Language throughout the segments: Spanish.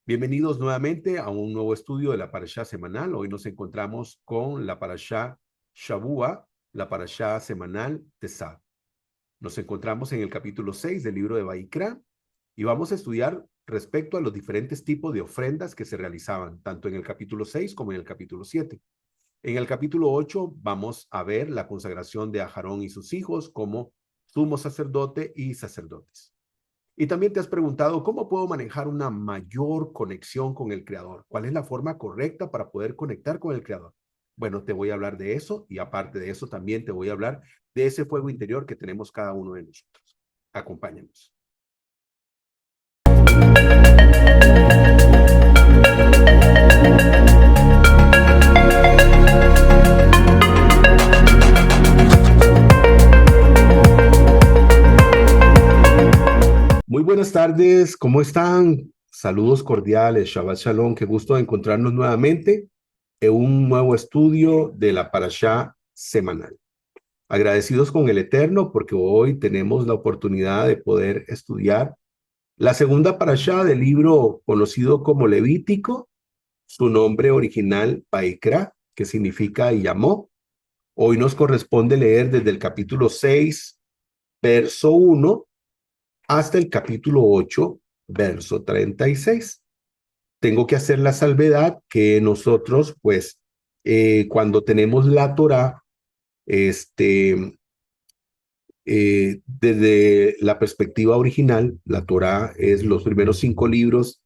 Bienvenidos nuevamente a un nuevo estudio de la Parashá semanal. Hoy nos encontramos con la Parashá Shavua, la Parashá semanal Tesad. Nos encontramos en el capítulo 6 del libro de Vaikra y vamos a estudiar respecto a los diferentes tipos de ofrendas que se realizaban, tanto en el capítulo 6 como en el capítulo 7. En el capítulo 8 vamos a ver la consagración de Aarón y sus hijos como sumo sacerdote y sacerdotes. Y también te has preguntado, ¿cómo puedo manejar una mayor conexión con el Creador? ¿Cuál es la forma correcta para poder conectar con el Creador? Bueno, te voy a hablar de eso y aparte de eso también te voy a hablar de ese fuego interior que tenemos cada uno de nosotros. Acompáñanos. Muy buenas tardes, ¿cómo están? Saludos cordiales, Shabbat Shalom, qué gusto encontrarnos nuevamente en un nuevo estudio de la Parashá semanal. Agradecidos con el Eterno porque hoy tenemos la oportunidad de poder estudiar la segunda parashá del libro conocido como Levítico, su nombre original Vaikra, que significa y llamó. Hoy nos corresponde leer desde el capítulo 6, verso 1, hasta el capítulo 8, verso 36. Tengo que hacer la salvedad que nosotros, pues, cuando tenemos la Torá, desde la perspectiva original, la Torá es los primeros 5 libros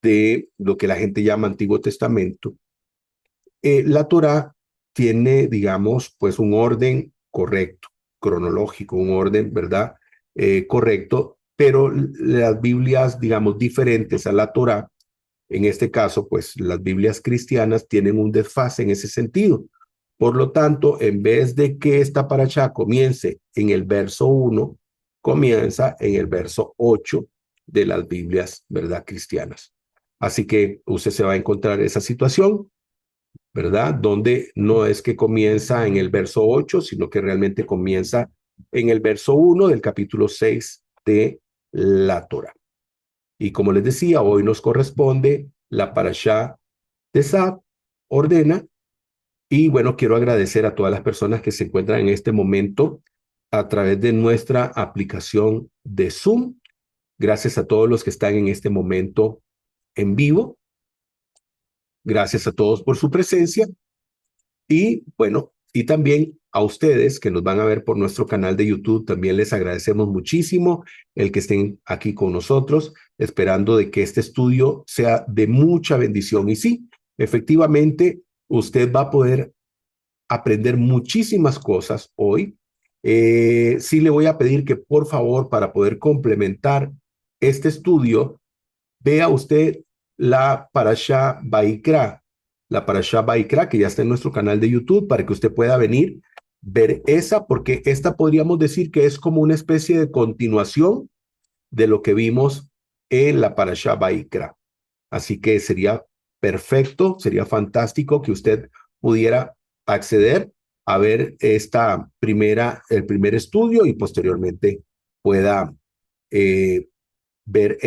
de lo que la gente llama Antiguo Testamento. La Torá tiene, digamos, pues un orden correcto, cronológico, un orden, ¿verdad? Correcto, pero las Biblias, digamos, diferentes a la Torá, en este caso, pues las Biblias cristianas tienen un desfase en ese sentido. Por lo tanto, en vez de que esta parashá comience en el verso 1, comienza en el verso 8 de las Biblias, ¿verdad? Cristianas. Así que usted se va a encontrar esa situación, ¿verdad? Donde no es que comienza en el verso 8, sino que realmente comienza en el verso 1 del capítulo 6 de la Torá. Y como les decía, hoy nos corresponde la parashá de Sab, ordena. Y bueno, quiero agradecer a todas las personas que se encuentran en este momento a través de nuestra aplicación de Zoom. Gracias a todos los que están en este momento en vivo. Gracias a todos por su presencia. Y bueno, y también a ustedes que nos van a ver por nuestro canal de YouTube, también les agradecemos muchísimo el que estén aquí con nosotros, esperando de que este estudio sea de mucha bendición. Y sí, efectivamente, usted va a poder aprender muchísimas cosas hoy. Sí le voy a pedir que por favor, para poder complementar este estudio, vea usted la Parashá Vaikra, que ya está en nuestro canal de YouTube, para que usted pueda venir, ver esa, porque esta podríamos decir que es como una especie de continuación de lo que vimos en la Parashá Vaikra. Así que sería perfecto, sería fantástico que usted pudiera acceder a ver el primer estudio y posteriormente pueda ver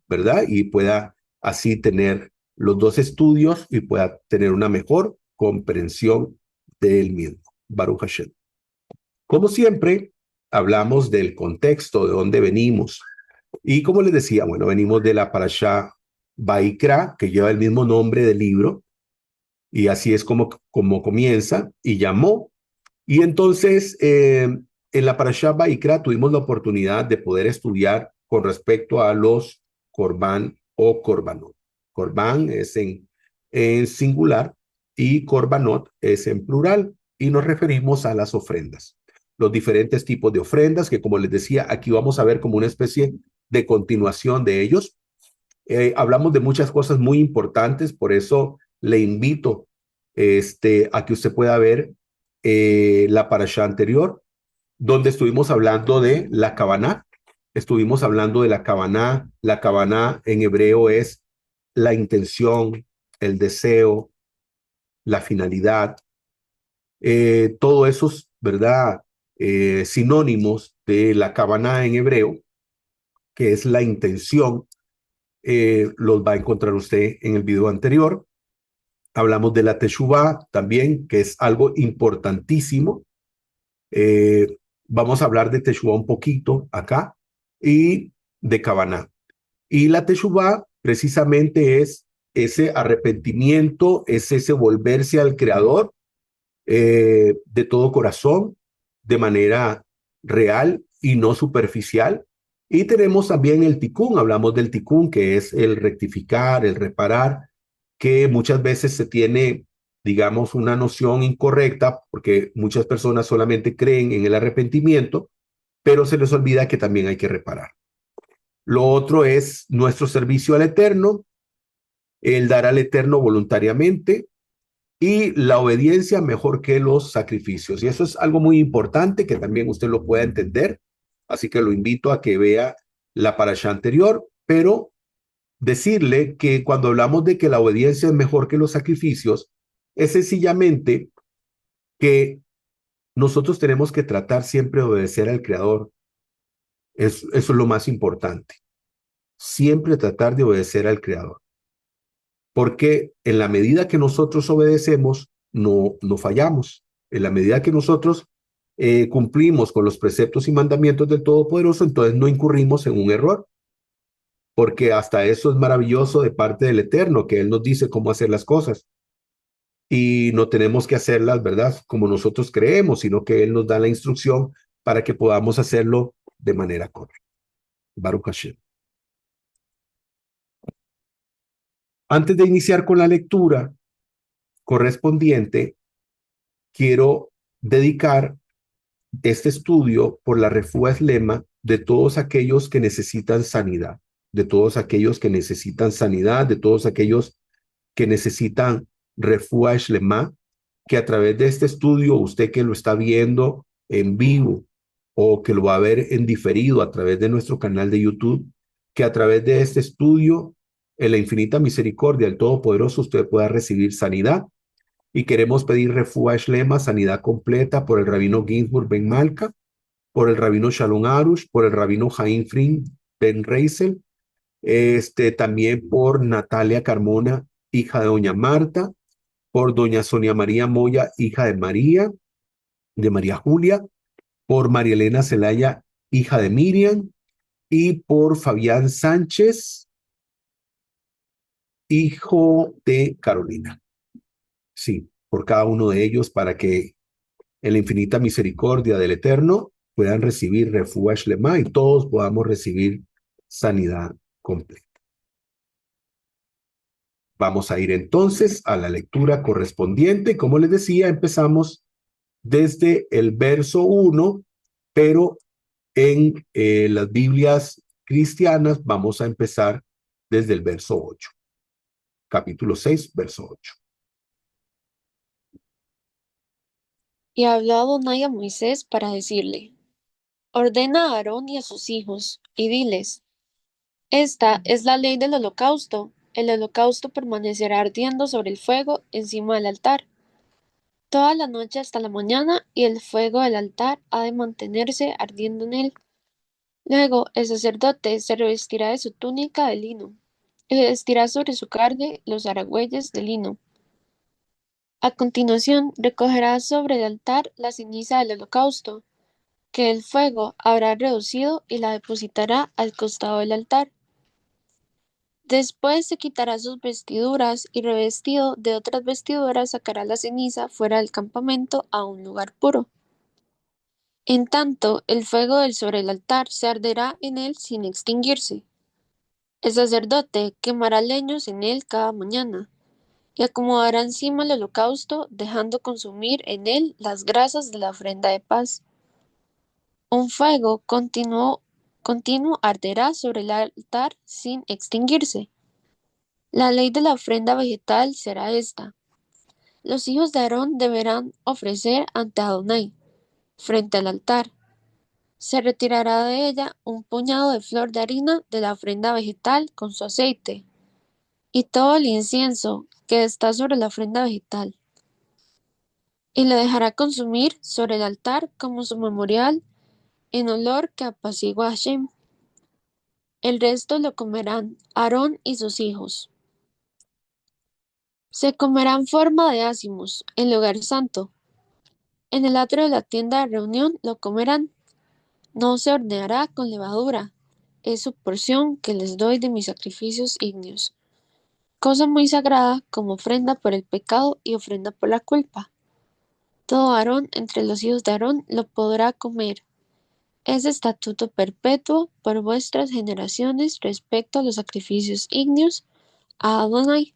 ¿verdad? Y pueda así tener los dos estudios y pueda tener una mejor comprensión del mismo. Baruch Hashem. Como siempre, hablamos del contexto, de dónde venimos. Y como les decía, bueno, venimos de la Parashá Vaikra, que lleva el mismo nombre del libro, y así es como comienza, y llamó. Y entonces, en la Parashá Vaikra tuvimos la oportunidad de poder estudiar con respecto a los Corbán o Corbanot. Corbán es en singular y Corbanot es en plural, y nos referimos a las ofrendas. Los diferentes tipos de ofrendas que, como les decía, aquí vamos a ver como una especie de continuación de ellos. Hablamos de muchas cosas muy importantes, por eso le invito a que usted pueda ver la parashá anterior, donde estuvimos hablando de la Kavaná. Estuvimos hablando de la Kavaná. La Kavaná en hebreo es la intención, el deseo, la finalidad, todos esos, ¿verdad? Sinónimos de la Kavaná en hebreo, que es la intención. los va a encontrar usted en el video anterior. Hablamos de la Teshuvá también, que es algo importantísimo. Eh, Vamos a hablar de Teshuvá un poquito acá y de Kavaná. Y la Teshuvá precisamente es ese arrepentimiento, es ese volverse al Creador de todo corazón, de manera real y no superficial. Y tenemos también el Tikkun, hablamos del Tikkun, que es el rectificar, el reparar, que muchas veces se tiene, digamos, una noción incorrecta, porque muchas personas solamente creen en el arrepentimiento, pero se les olvida que también hay que reparar. Lo otro es nuestro servicio al Eterno, el dar al Eterno voluntariamente y la obediencia mejor que los sacrificios. Y eso es algo muy importante que también usted lo pueda entender. Así que lo invito a que vea la parasha anterior, pero decirle que cuando hablamos de que la obediencia es mejor que los sacrificios, es sencillamente que nosotros tenemos que tratar siempre de obedecer al Creador. Eso es lo más importante. Siempre tratar de obedecer al Creador. Porque en la medida que nosotros obedecemos, no fallamos. En la medida que nosotros cumplimos con los preceptos y mandamientos del Todopoderoso, entonces no incurrimos en un error. Porque hasta eso es maravilloso de parte del Eterno, que Él nos dice cómo hacer las cosas. Y no tenemos que hacerlas, ¿verdad? Como nosotros creemos, sino que Él nos da la instrucción para que podamos hacerlo de manera correcta. Baruch Hashem. Antes de iniciar con la lectura correspondiente, quiero dedicar este estudio por la refúa lema de todos aquellos que necesitan sanidad, de todos aquellos que necesitan sanidad, de todos aquellos que necesitan refúa lema, que a través de este estudio, usted que lo está viendo en vivo o que lo va a ver en diferido a través de nuestro canal de YouTube, que a través de este estudio, en la infinita misericordia del Todopoderoso, usted pueda recibir sanidad. Y queremos pedir refúa shlema, sanidad completa por el rabino Ginsburg Ben Malka, por el rabino Shalom Arush, por el rabino Jaim Frin Ben Reisel, también por Natalia Carmona, hija de doña Marta, por doña Sonia María Moya, hija de María Julia, por María Elena Zelaya, hija de Miriam, y por Fabián Sánchez, hijo de Carolina. Sí, por cada uno de ellos para que en la infinita misericordia del Eterno puedan recibir refugio Shlema y todos podamos recibir sanidad completa. Vamos a ir entonces a la lectura correspondiente. Como les decía, empezamos desde el verso 1, pero en las Biblias cristianas vamos a empezar desde el verso 8. Capítulo 6, verso 8. Y habló Adonai a Moisés para decirle: Ordena a Aarón y a sus hijos, y diles: Esta es la ley del holocausto. El holocausto permanecerá ardiendo sobre el fuego encima del altar toda la noche hasta la mañana, y el fuego del altar ha de mantenerse ardiendo en él. Luego el sacerdote se revestirá de su túnica de lino, y vestirá sobre su carne los aragüeyes de lino. A continuación recogerá sobre el altar la ceniza del holocausto, que el fuego habrá reducido, y la depositará al costado del altar. Después se quitará sus vestiduras y revestido de otras vestiduras sacará la ceniza fuera del campamento a un lugar puro. En tanto, el fuego del sobre el altar se arderá en él sin extinguirse. El sacerdote quemará leños en él cada mañana y acomodará encima el holocausto, dejando consumir en él las grasas de la ofrenda de paz. Un fuego continuo arderá sobre el altar sin extinguirse. La ley de la ofrenda vegetal será esta: los hijos de Aarón deberán ofrecer ante Adonai, frente al altar. Se retirará de ella un puñado de flor de harina de la ofrenda vegetal con su aceite, y todo el incienso que está sobre la ofrenda vegetal, y lo dejará consumir sobre el altar como su memorial en olor que apacigua a Hashem. El resto lo comerán Aarón y sus hijos. Se comerá en forma de ácimos, en lugar santo. En el atrio de la tienda de reunión lo comerán. No se horneará con levadura. Es su porción que les doy de mis sacrificios ígneos. Cosa muy sagrada como ofrenda por el pecado y ofrenda por la culpa. Todo Aarón entre los hijos de Aarón lo podrá comer. Es estatuto perpetuo por vuestras generaciones respecto a los sacrificios ígneos a Adonai.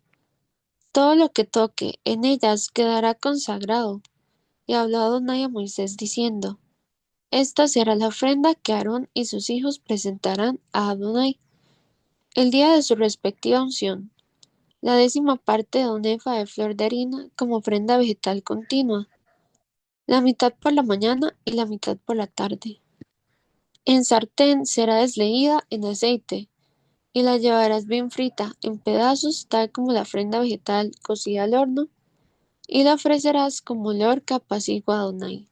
Todo lo que toque en ellas quedará consagrado. Y habló Adonai a Moisés diciendo: Esta será la ofrenda que Aarón y sus hijos presentarán a Adonai el día de su respectiva unción, la 10ª parte de un efa de flor de harina como ofrenda vegetal continua, la mitad por la mañana y la mitad por la tarde. En sartén será desleída en aceite, y la llevarás bien frita en pedazos, tal como la ofrenda vegetal cocida al horno, y la ofrecerás como olor que apacigua a Adonai.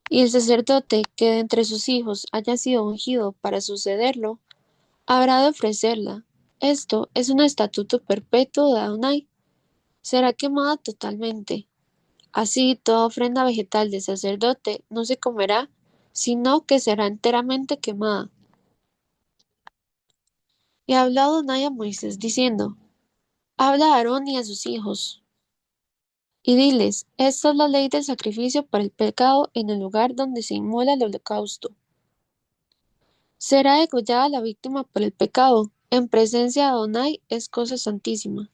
Y el sacerdote que de entre sus hijos haya sido ungido para sucederlo, habrá de ofrecerla. Esto es un estatuto perpetuo de Adonai. Será quemada totalmente. Así, toda ofrenda vegetal de sacerdote no se comerá, sino que será enteramente quemada. Y habló Adonai a Moisés diciendo: Habla a Aarón y a sus hijos, y diles: Esta es la ley del sacrificio por el pecado en el lugar donde se inmola el holocausto. Será degollada la víctima por el pecado. En presencia de Adonai es cosa santísima.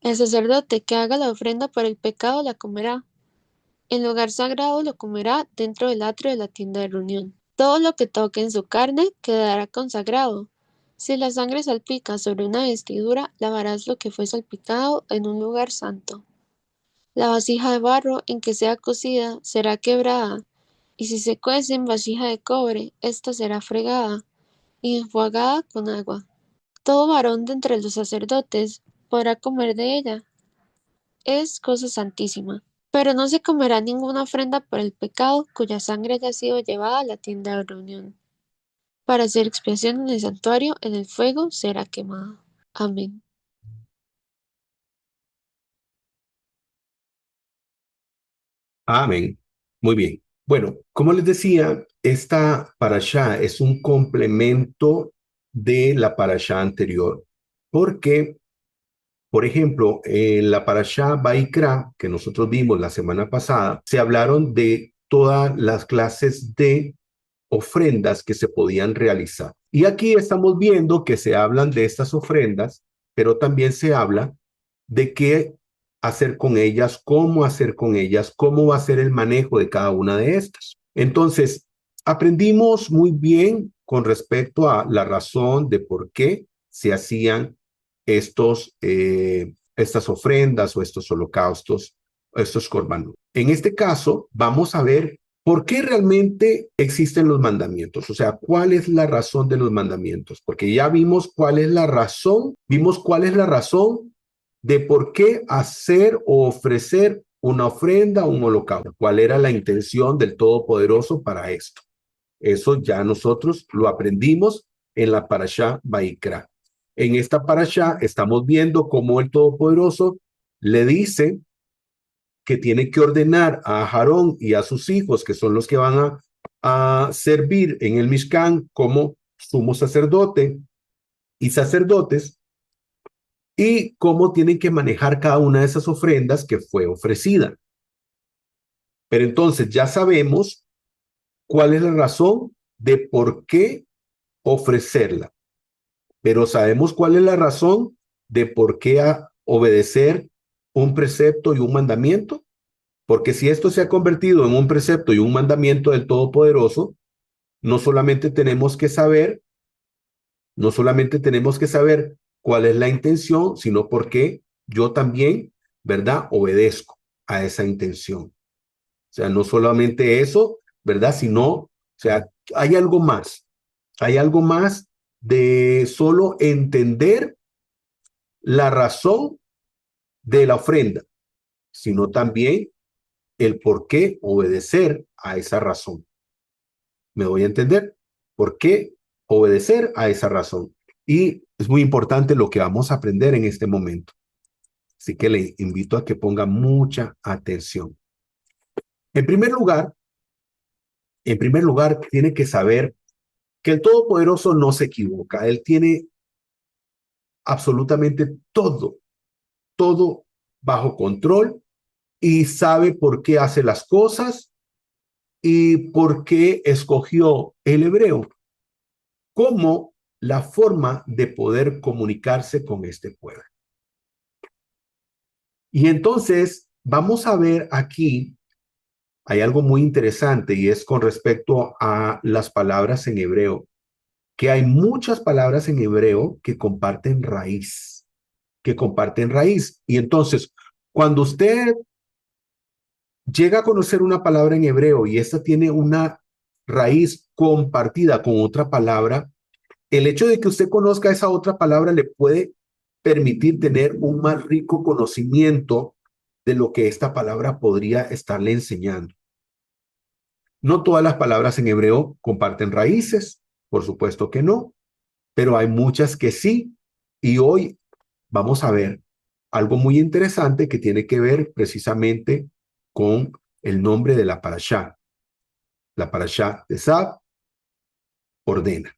El sacerdote que haga la ofrenda por el pecado la comerá. En lugar sagrado lo comerá dentro del atrio de la tienda de reunión. Todo lo que toque en su carne quedará consagrado. Si la sangre salpica sobre una vestidura, lavarás lo que fue salpicado en un lugar santo. La vasija de barro en que sea cocida será quebrada, y si se cuece en vasija de cobre, ésta será fregada y enjuagada con agua. Todo varón de entre los sacerdotes podrá comer de ella. Es cosa santísima. Pero no se comerá ninguna ofrenda por el pecado cuya sangre haya sido llevada a la tienda de reunión. Para hacer expiación en el santuario, en el fuego será quemada. Amén. Amén. Muy bien. Bueno, como les decía, esta parashá es un complemento de la parashá anterior, porque, por ejemplo, en la parashá Baikra, que nosotros vimos la semana pasada, se hablaron de todas las clases de ofrendas que se podían realizar. Y aquí estamos viendo que se hablan de estas ofrendas, pero también se habla de qué hacer con ellas, cómo va a ser el manejo de cada una de estas. Entonces, aprendimos muy bien con respecto a la razón de por qué se hacían estas ofrendas o estos holocaustos, estos corbanos. En este caso, vamos a ver por qué realmente existen los mandamientos, o sea, cuál es la razón de los mandamientos, porque ya vimos cuál es la razón de por qué hacer o ofrecer una ofrenda, un holocausto, cuál era la intención del Todopoderoso para esto. Eso ya nosotros lo aprendimos en la parashá Baikra. En esta parashá estamos viendo cómo el Todopoderoso le dice que tiene que ordenar a Aarón y a sus hijos, que son los que van a servir en el Mishkan como sumo sacerdote y sacerdotes, y cómo tienen que manejar cada una de esas ofrendas que fue ofrecida. Pero entonces ya sabemos cuál es la razón de por qué ofrecerla, pero sabemos cuál es la razón de por qué obedecer un precepto y un mandamiento, porque si esto se ha convertido en un precepto y un mandamiento del Todopoderoso, no solamente tenemos que saber, no solamente tenemos que saber cuál es la intención, sino por qué yo también, ¿verdad? Obedezco a esa intención. O sea, no solamente eso, ¿verdad? Sino, o sea, hay algo más de solo entender la razón de la ofrenda, sino también el por qué obedecer a esa razón. ¿Me voy a entender? ¿Por qué obedecer a esa razón. Y es muy importante lo que vamos a aprender en este momento. Así que le invito a que ponga mucha atención. En primer lugar, tiene que saber que el Todopoderoso no se equivoca. Él tiene absolutamente todo bajo control y sabe por qué hace las cosas y por qué escogió el hebreo como la forma de poder comunicarse con este pueblo. Y entonces vamos a ver aquí, hay algo muy interesante y es con respecto a las palabras en hebreo, que hay muchas palabras en hebreo que comparten raíz. Y entonces, cuando usted llega a conocer una palabra en hebreo y esta tiene una raíz compartida con otra palabra, el hecho de que usted conozca esa otra palabra le puede permitir tener un más rico conocimiento de lo que esta palabra podría estarle enseñando. No todas las palabras en hebreo comparten raíces, por supuesto que no, pero hay muchas que sí. Y hoy vamos a ver algo muy interesante que tiene que ver precisamente con el nombre de la parashá. La parashá de Sab ordena.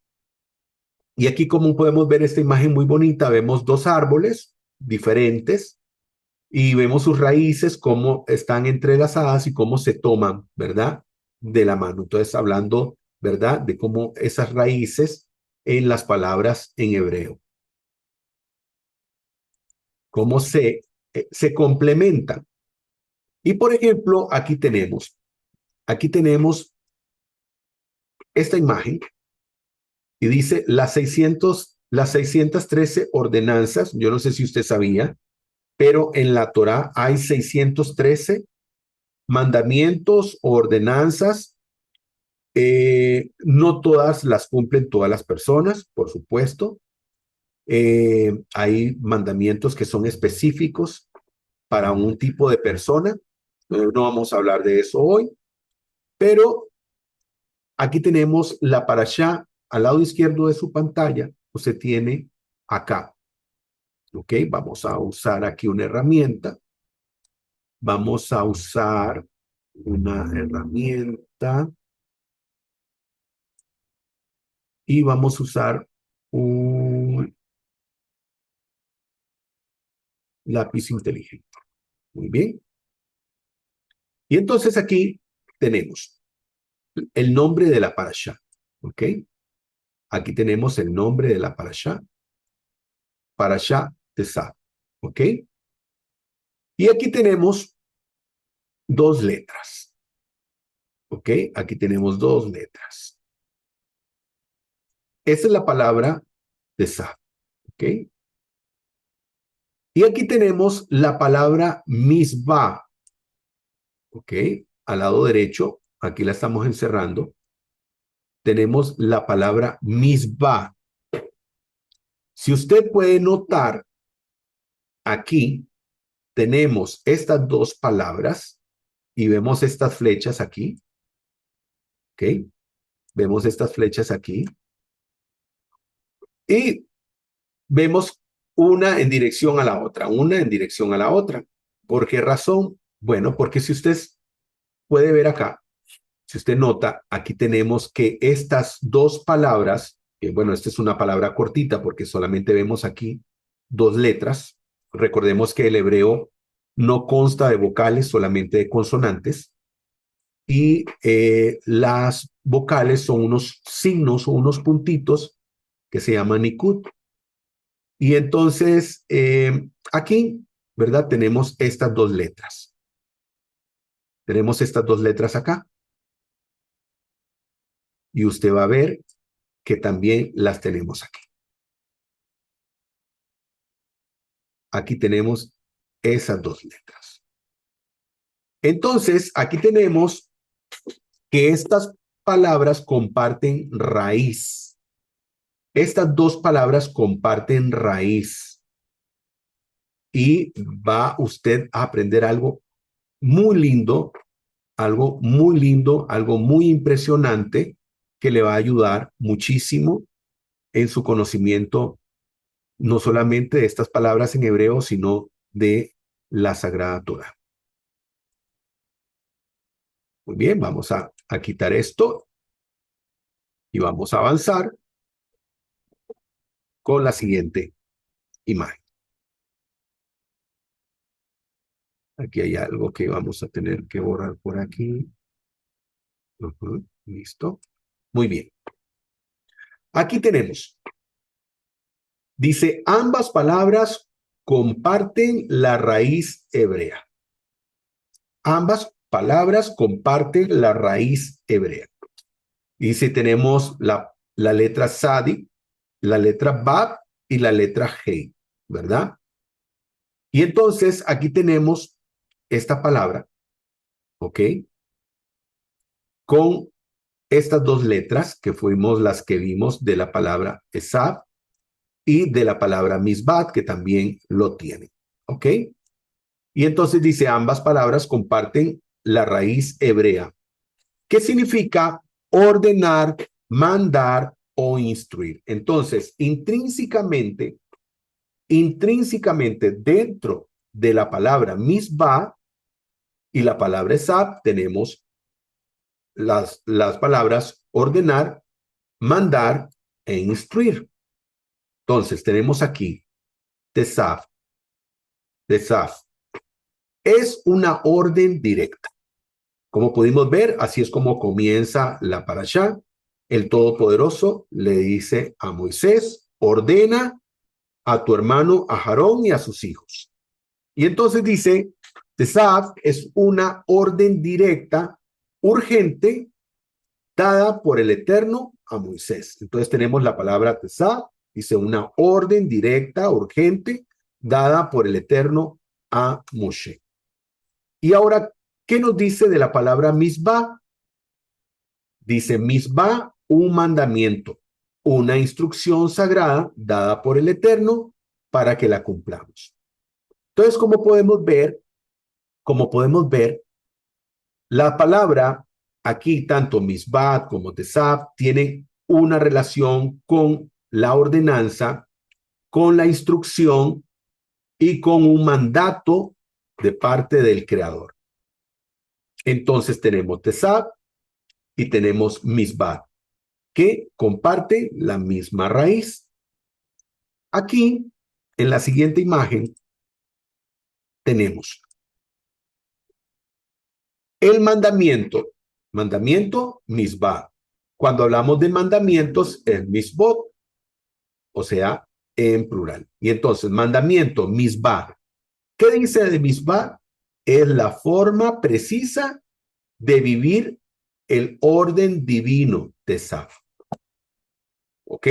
Y aquí, como podemos ver esta imagen muy bonita, vemos dos árboles diferentes y vemos sus raíces, cómo están entrelazadas y cómo se toman, ¿verdad? De la mano. Entonces, hablando, ¿verdad? De cómo esas raíces en las palabras en hebreo, cómo se complementan. Y, por ejemplo, aquí tenemos esta imagen y dice las 613 ordenanzas. Yo no sé si usted sabía, pero en la Torá hay 613 mandamientos o ordenanzas. No todas las cumplen todas las personas, por supuesto. Hay mandamientos que son específicos para un tipo de persona. No vamos a hablar de eso hoy, pero aquí tenemos la parashá al lado izquierdo de su pantalla. Usted tiene acá. ¿Ok? Vamos a usar aquí una herramienta. Vamos a usar una herramienta y vamos a usar un lápiz inteligente. Muy bien. Y entonces aquí tenemos el nombre de la parashá. ¿Ok? Aquí tenemos el nombre de la parashá. Parashá Tesab. ¿Ok? Y aquí tenemos dos letras. ¿Ok? Aquí tenemos dos letras. Esa es la palabra Tesab. ¿Ok? Y aquí tenemos la palabra misbah. ¿Ok? Al lado derecho, aquí la estamos encerrando. Tenemos la palabra misbah. Si usted puede notar, aquí tenemos estas dos palabras y vemos estas flechas aquí. ¿Ok? Vemos estas flechas aquí. Y vemos una en dirección a la otra, una en dirección a la otra. ¿Por qué razón? Bueno, porque si usted puede ver acá, si usted nota, aquí tenemos que estas dos palabras, bueno, esta es una palabra cortita porque solamente vemos aquí dos letras. Recordemos que el hebreo no consta de vocales, solamente de consonantes. Y las vocales son unos signos o unos puntitos que se llaman nikud. Y entonces, aquí, ¿verdad? Tenemos estas dos letras. Tenemos estas dos letras acá. Y usted va a ver que también las tenemos aquí. Aquí tenemos esas dos letras. Entonces, aquí tenemos que estas palabras comparten raíz. Estas dos palabras comparten raíz. Y va usted a aprender algo muy lindo, algo muy impresionante que le va a ayudar muchísimo en su conocimiento no solamente de estas palabras en hebreo, sino de la Sagrada Torá. Muy bien, vamos a quitar esto y vamos a avanzar con la siguiente imagen. Aquí hay algo que vamos a tener que borrar por aquí. Listo. Muy bien. Aquí tenemos. Dice, ambas palabras comparten la raíz hebrea. Ambas palabras comparten la raíz hebrea. Dice, tenemos la letra Sadi, la letra Bab y la letra Hei, ¿verdad? Y entonces aquí tenemos esta palabra, ¿ok? Con estas dos letras que fuimos las que vimos de la palabra Esab y de la palabra Misbat, que también lo tiene, ¿ok? Y entonces dice, ambas palabras comparten la raíz hebrea. ¿Qué significa ordenar, mandar o instruir? Entonces, intrínsecamente dentro de la palabra misbah y la palabra esab tenemos las palabras ordenar, mandar e instruir. Entonces, tenemos aquí tesaf. Tesaf es una orden directa. Como pudimos ver, así es como comienza la parashá. El Todopoderoso le dice a Moisés, ordena a tu hermano, a Aarón y a sus hijos. Y entonces dice, Tesaf es una orden directa, urgente, dada por el Eterno a Moisés. Entonces tenemos la palabra Tesaf, dice una orden directa, urgente, dada por el Eterno a Moshe. Y ahora, ¿qué nos dice de la palabra misbah? Dice misbah, un mandamiento, una instrucción sagrada dada por el Eterno para que la cumplamos. Entonces, como podemos ver, la palabra aquí, tanto misbah como tesab, tienen una relación con la ordenanza, con la instrucción y con un mandato de parte del Creador. Entonces tenemos tesab y tenemos misbah, que comparten la misma raíz. Aquí, en la siguiente imagen, tenemos el mandamiento misbah. Cuando hablamos de mandamientos, es misbot, o sea, en plural. Y entonces, mandamiento misbah. ¿Qué dice de misbah? Es la forma precisa de vivir el orden divino de Saf. ¿Ok?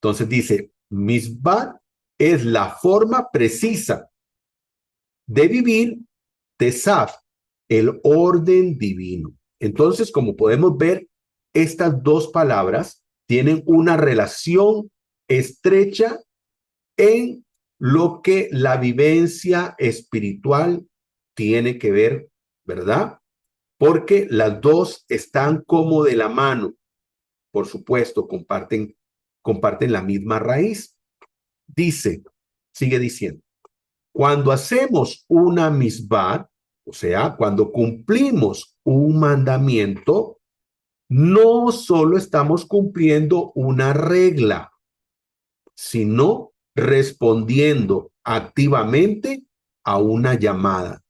Entonces dice, misbah es la forma precisa de vivir Tesaf, el orden divino. Entonces, como podemos ver, estas dos palabras tienen una relación estrecha en lo que la vivencia espiritual tiene que ver, ¿verdad? Porque las dos están como de la mano. Por supuesto, comparten la misma raíz. Dice, sigue diciendo, cuando hacemos una misbah, o sea, cuando cumplimos un mandamiento, no solo estamos cumpliendo una regla, sino respondiendo activamente a una llamada,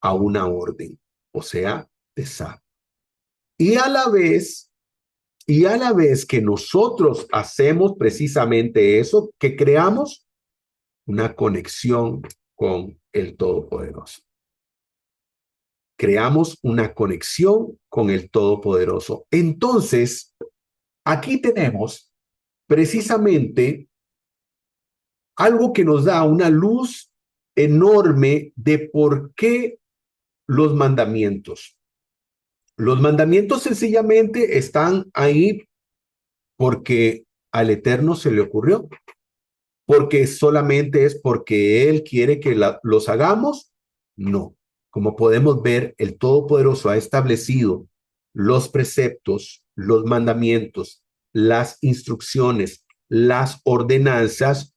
a una orden, o sea, tesab. Y a la vez que nosotros hacemos precisamente eso, que creamos una conexión con el Todopoderoso. Creamos una conexión con el Todopoderoso. Entonces, aquí tenemos precisamente algo que nos da una luz enorme de por qué los mandamientos. Los mandamientos sencillamente están ahí porque al Eterno se le ocurrió, porque solamente es porque Él quiere que los hagamos. No. Como podemos ver, el Todopoderoso ha establecido los preceptos, los mandamientos, las instrucciones, las ordenanzas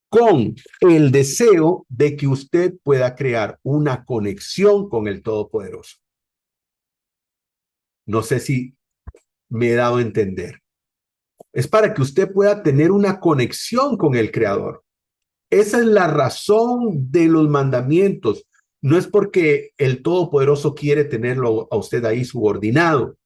con el deseo de que usted pueda crear una conexión con el Todopoderoso. No sé si me he dado a entender. Es para que usted pueda tener una conexión con el Creador. Esa es la razón de los mandamientos. No es porque el Todopoderoso quiere tenerlo a usted ahí subordinado.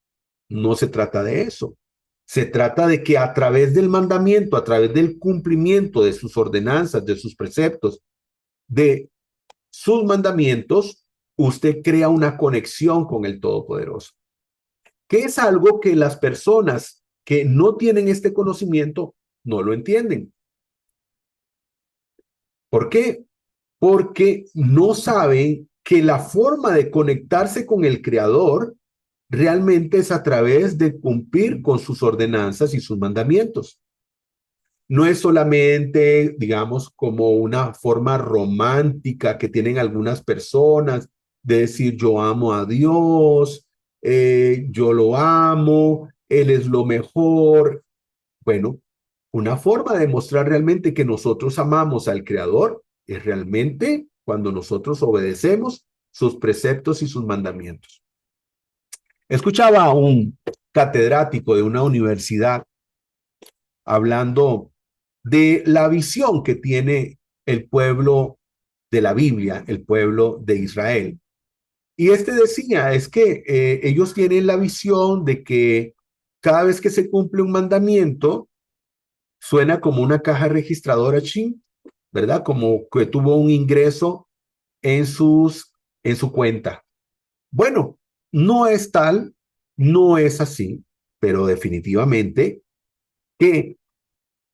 No se trata de eso. Se trata de que a través del mandamiento, a través del cumplimiento de sus ordenanzas, de sus preceptos, de sus mandamientos, usted crea una conexión con el Todopoderoso, que es algo que las personas que no tienen este conocimiento no lo entienden. ¿Por qué? Porque no saben que la forma de conectarse con el Creador realmente es a través de cumplir con sus ordenanzas y sus mandamientos. No es solamente, digamos, como una forma romántica que tienen algunas personas de decir yo amo a Dios, yo lo amo, Él es lo mejor. Bueno, una forma de mostrar realmente que nosotros amamos al Creador es realmente cuando nosotros obedecemos sus preceptos y sus mandamientos. Escuchaba a un catedrático de una universidad hablando de la visión que tiene el pueblo de la Biblia, el pueblo de Israel. Y este decía, es que ellos tienen la visión de que cada vez que se cumple un mandamiento, suena como una caja registradora, chin, ¿verdad? Como que tuvo un ingreso en, en su cuenta. Bueno, no es tal, no es así, pero definitivamente que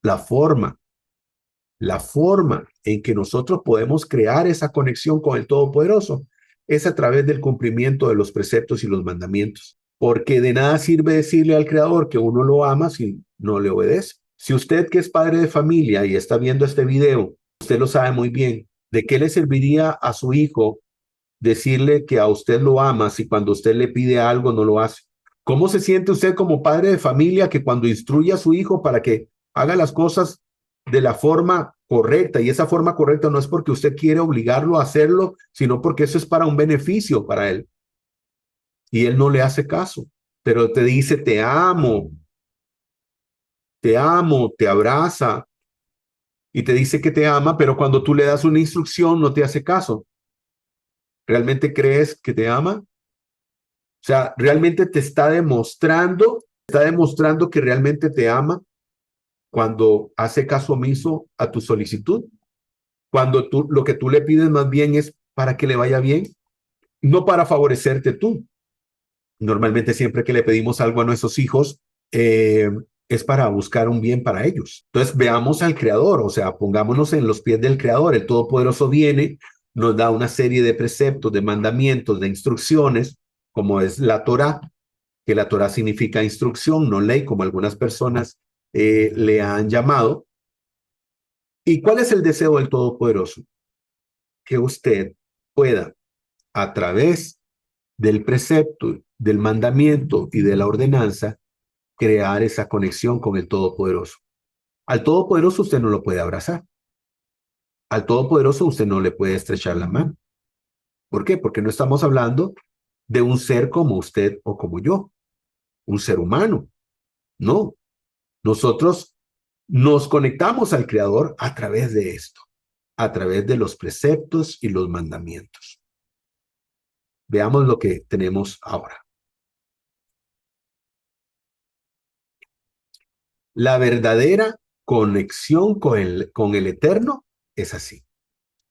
la forma La forma en que nosotros podemos crear esa conexión con el Todopoderoso es a través del cumplimiento de los preceptos y los mandamientos. Porque de nada sirve decirle al Creador que uno lo ama si no le obedece. Si usted que es padre de familia y está viendo este video, usted lo sabe muy bien, ¿de qué le serviría a su hijo decirle que a usted lo ama si cuando usted le pide algo no lo hace? ¿Cómo se siente usted como padre de familia que cuando instruye a su hijo para que haga las cosas de la forma correcta? Y esa forma correcta no es porque usted quiere obligarlo a hacerlo, sino porque eso es para un beneficio para él. Y él no le hace caso, pero te dice, te amo, te abraza y te dice que te ama, pero cuando tú le das una instrucción no te hace caso. ¿Realmente crees que te ama? O sea, realmente te está demostrando que realmente te ama cuando hace caso omiso a tu solicitud, cuando lo que tú le pides más bien es para que le vaya bien, no para favorecerte tú. Normalmente siempre que le pedimos algo a nuestros hijos, eh, es para buscar un bien para ellos. Entonces veamos al Creador, o sea, pongámonos en los pies del Creador. El Todopoderoso viene, nos da una serie de preceptos, de mandamientos, de instrucciones, como es la Torá, que la Torá significa instrucción, no ley, como algunas personas le han llamado. ¿Y cuál es el deseo del Todopoderoso? Que usted pueda, a través del precepto, del mandamiento y de la ordenanza, crear esa conexión con el Todopoderoso. Al Todopoderoso usted no lo puede abrazar. Al Todopoderoso usted no le puede estrechar la mano. ¿Por qué? Porque no estamos hablando de un ser como usted o como yo, un ser humano. No, nosotros nos conectamos al Creador a través de esto, a través de los preceptos y los mandamientos. Veamos lo que tenemos ahora. La verdadera conexión con el Eterno es así.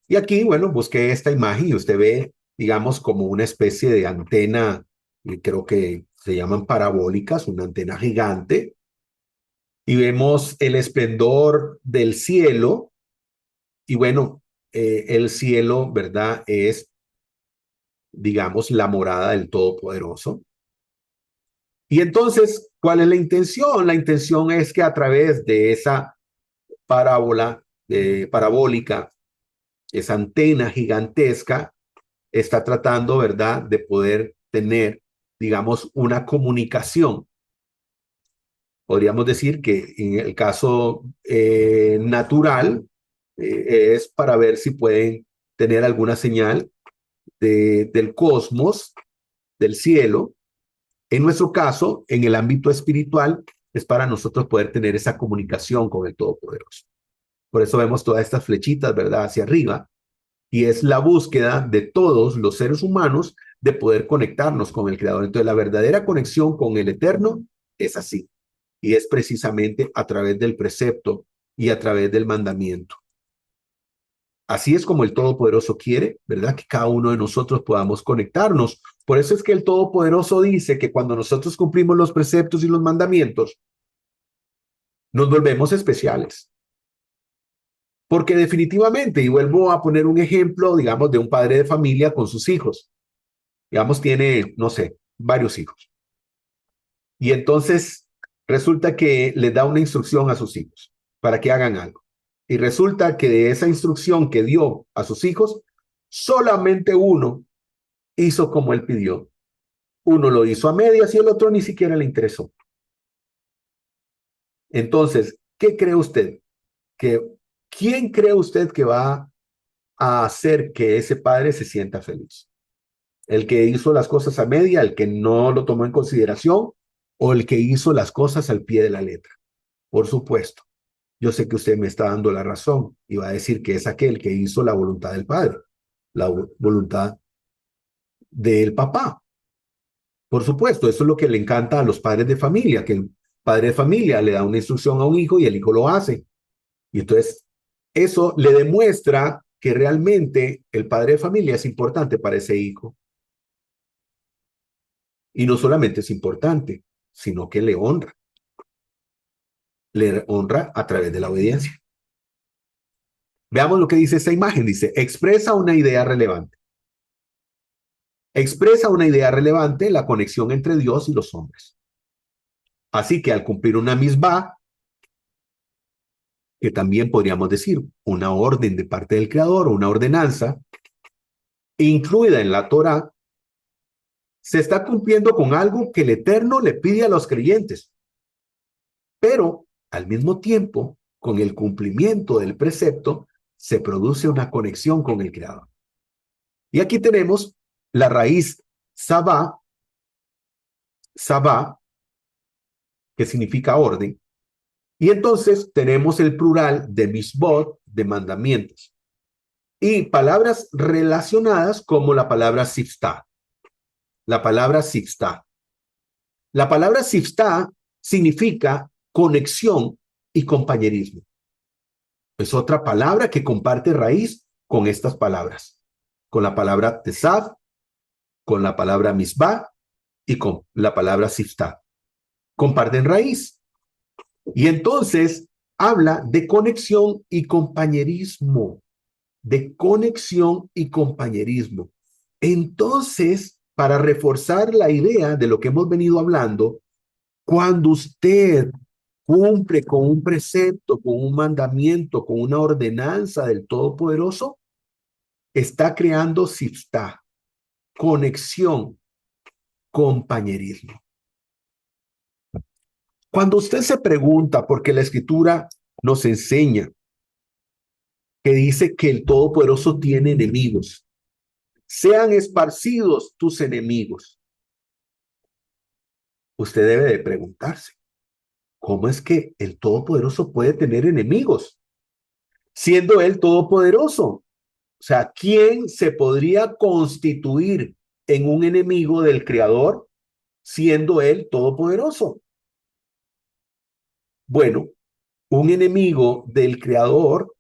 Y aquí, bueno, busqué esta imagen y usted ve, digamos, como una especie de antena, y creo que se llaman parabólicas, una antena gigante, y vemos el esplendor del cielo, y bueno, el cielo, ¿verdad? Es, digamos, la morada del Todopoderoso. Y entonces, ¿cuál es la intención? La intención es que a través de esa parábola parabólica, esa antena gigantesca, está tratando, ¿verdad?, de poder tener, digamos, una comunicación Podríamos decir que en el caso natural es para ver si pueden tener alguna señal del cosmos, del cielo. En nuestro caso, en el ámbito espiritual, es para nosotros poder tener esa comunicación con el Todopoderoso. Por eso vemos todas estas flechitas, ¿verdad?, hacia arriba, y es la búsqueda de todos los seres humanos de poder conectarnos con el Creador. Entonces, la verdadera conexión con el Eterno es así, y es precisamente a través del precepto y a través del mandamiento. Así es como el Todopoderoso quiere, ¿verdad?, que cada uno de nosotros podamos conectarnos. Por eso es que el Todopoderoso dice que cuando nosotros cumplimos los preceptos y los mandamientos, nos volvemos especiales. Porque definitivamente, y vuelvo a poner un ejemplo, digamos, de un padre de familia con sus hijos. Digamos, tiene, no sé, varios hijos. Y entonces resulta que les da una instrucción a sus hijos para que hagan algo. Y resulta que de esa instrucción que dio a sus hijos, solamente uno hizo como él pidió. Uno lo hizo a medias y el otro ni siquiera le interesó. Entonces, ¿qué cree usted? ¿Quién cree usted que va a hacer que ese padre se sienta feliz? ¿El que hizo las cosas a media, el que no lo tomó en consideración, o el que hizo las cosas al pie de la letra? Por supuesto, yo sé que usted me está dando la razón y va a decir que es aquel que hizo la voluntad del padre, la voluntad del papá. Por supuesto, eso es lo que le encanta a los padres de familia, que el padre de familia le da una instrucción a un hijo y el hijo lo hace. Y entonces, eso le demuestra que realmente el padre de familia es importante para ese hijo. Y no solamente es importante, sino que le honra. Le honra a través de la obediencia. Veamos lo que dice esta imagen. Dice, expresa una idea relevante. Expresa una idea relevante, la conexión entre Dios y los hombres. Así que al cumplir una misbah, que también podríamos decir una orden de parte del Creador o una ordenanza, incluida en la Torá, se está cumpliendo con algo que el Eterno le pide a los creyentes. Pero al mismo tiempo, con el cumplimiento del precepto, se produce una conexión con el Creador. Y aquí tenemos la raíz sabá, sabá, que significa orden, y entonces tenemos el plural de misbot, de mandamientos, y palabras relacionadas como la palabra siftá. La palabra siftá. La palabra siftá significa conexión y compañerismo. Es otra palabra que comparte raíz con estas palabras, con la palabra tesav, con la palabra misbah y con la palabra siftá. Comparten raíz. Y entonces habla de conexión y compañerismo, de conexión y compañerismo. Entonces, para reforzar la idea de lo que hemos venido hablando, cuando usted cumple con un precepto, con un mandamiento, con una ordenanza del Todopoderoso, está creando siftá, conexión, compañerismo. Cuando usted se pregunta, porque la Escritura nos enseña que dice que el Todopoderoso tiene enemigos, sean esparcidos tus enemigos, usted debe de preguntarse, ¿cómo es que el Todopoderoso puede tener enemigos? Siendo Él Todopoderoso. O sea, ¿quién se podría constituir en un enemigo del Creador siendo Él Todopoderoso? Bueno, un enemigo del Creador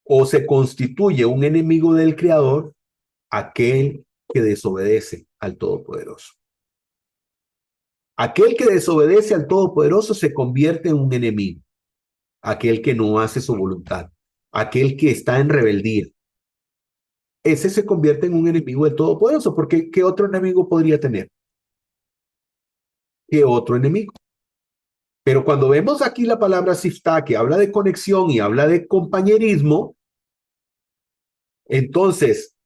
o se constituye un enemigo del Creador aquel que desobedece al Todopoderoso. Aquel que desobedece al Todopoderoso se convierte en un enemigo. Aquel que no hace su voluntad. Aquel que está en rebeldía. Ese se convierte en un enemigo del Todopoderoso, porque ¿qué otro enemigo podría tener? ¿Qué otro enemigo? Pero cuando vemos aquí la palabra siftá, que habla de conexión y habla de compañerismo, entonces,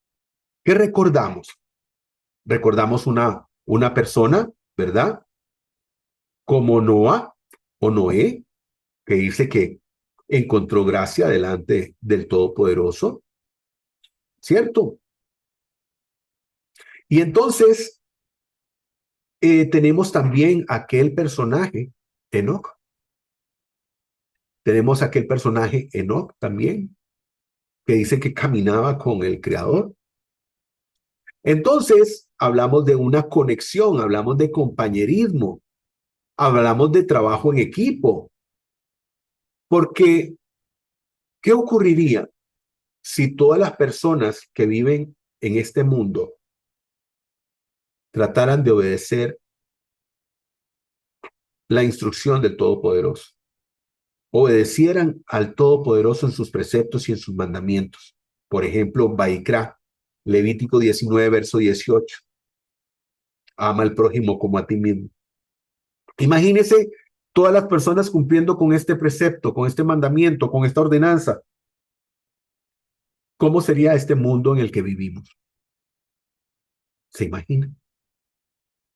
¿qué recordamos? Recordamos una persona, ¿verdad? como Noah o Noé, que dice que encontró gracia delante del Todopoderoso, ¿cierto? Y entonces tenemos también aquel personaje, Enoch. Tenemos aquel personaje, Enoch, también, que dice que caminaba con el Creador. Entonces, hablamos de una conexión, hablamos de compañerismo, hablamos de trabajo en equipo, porque ¿qué ocurriría si todas las personas que viven en este mundo trataran de obedecer la instrucción del Todopoderoso? Obedecieran al Todopoderoso en sus preceptos y en sus mandamientos. Por ejemplo, Baikra, Levítico 19, verso 18. Ama al prójimo como a ti mismo. Imagínese todas las personas cumpliendo con este precepto, con este mandamiento, con esta ordenanza. ¿Cómo sería este mundo en el que vivimos? ¿Se imagina?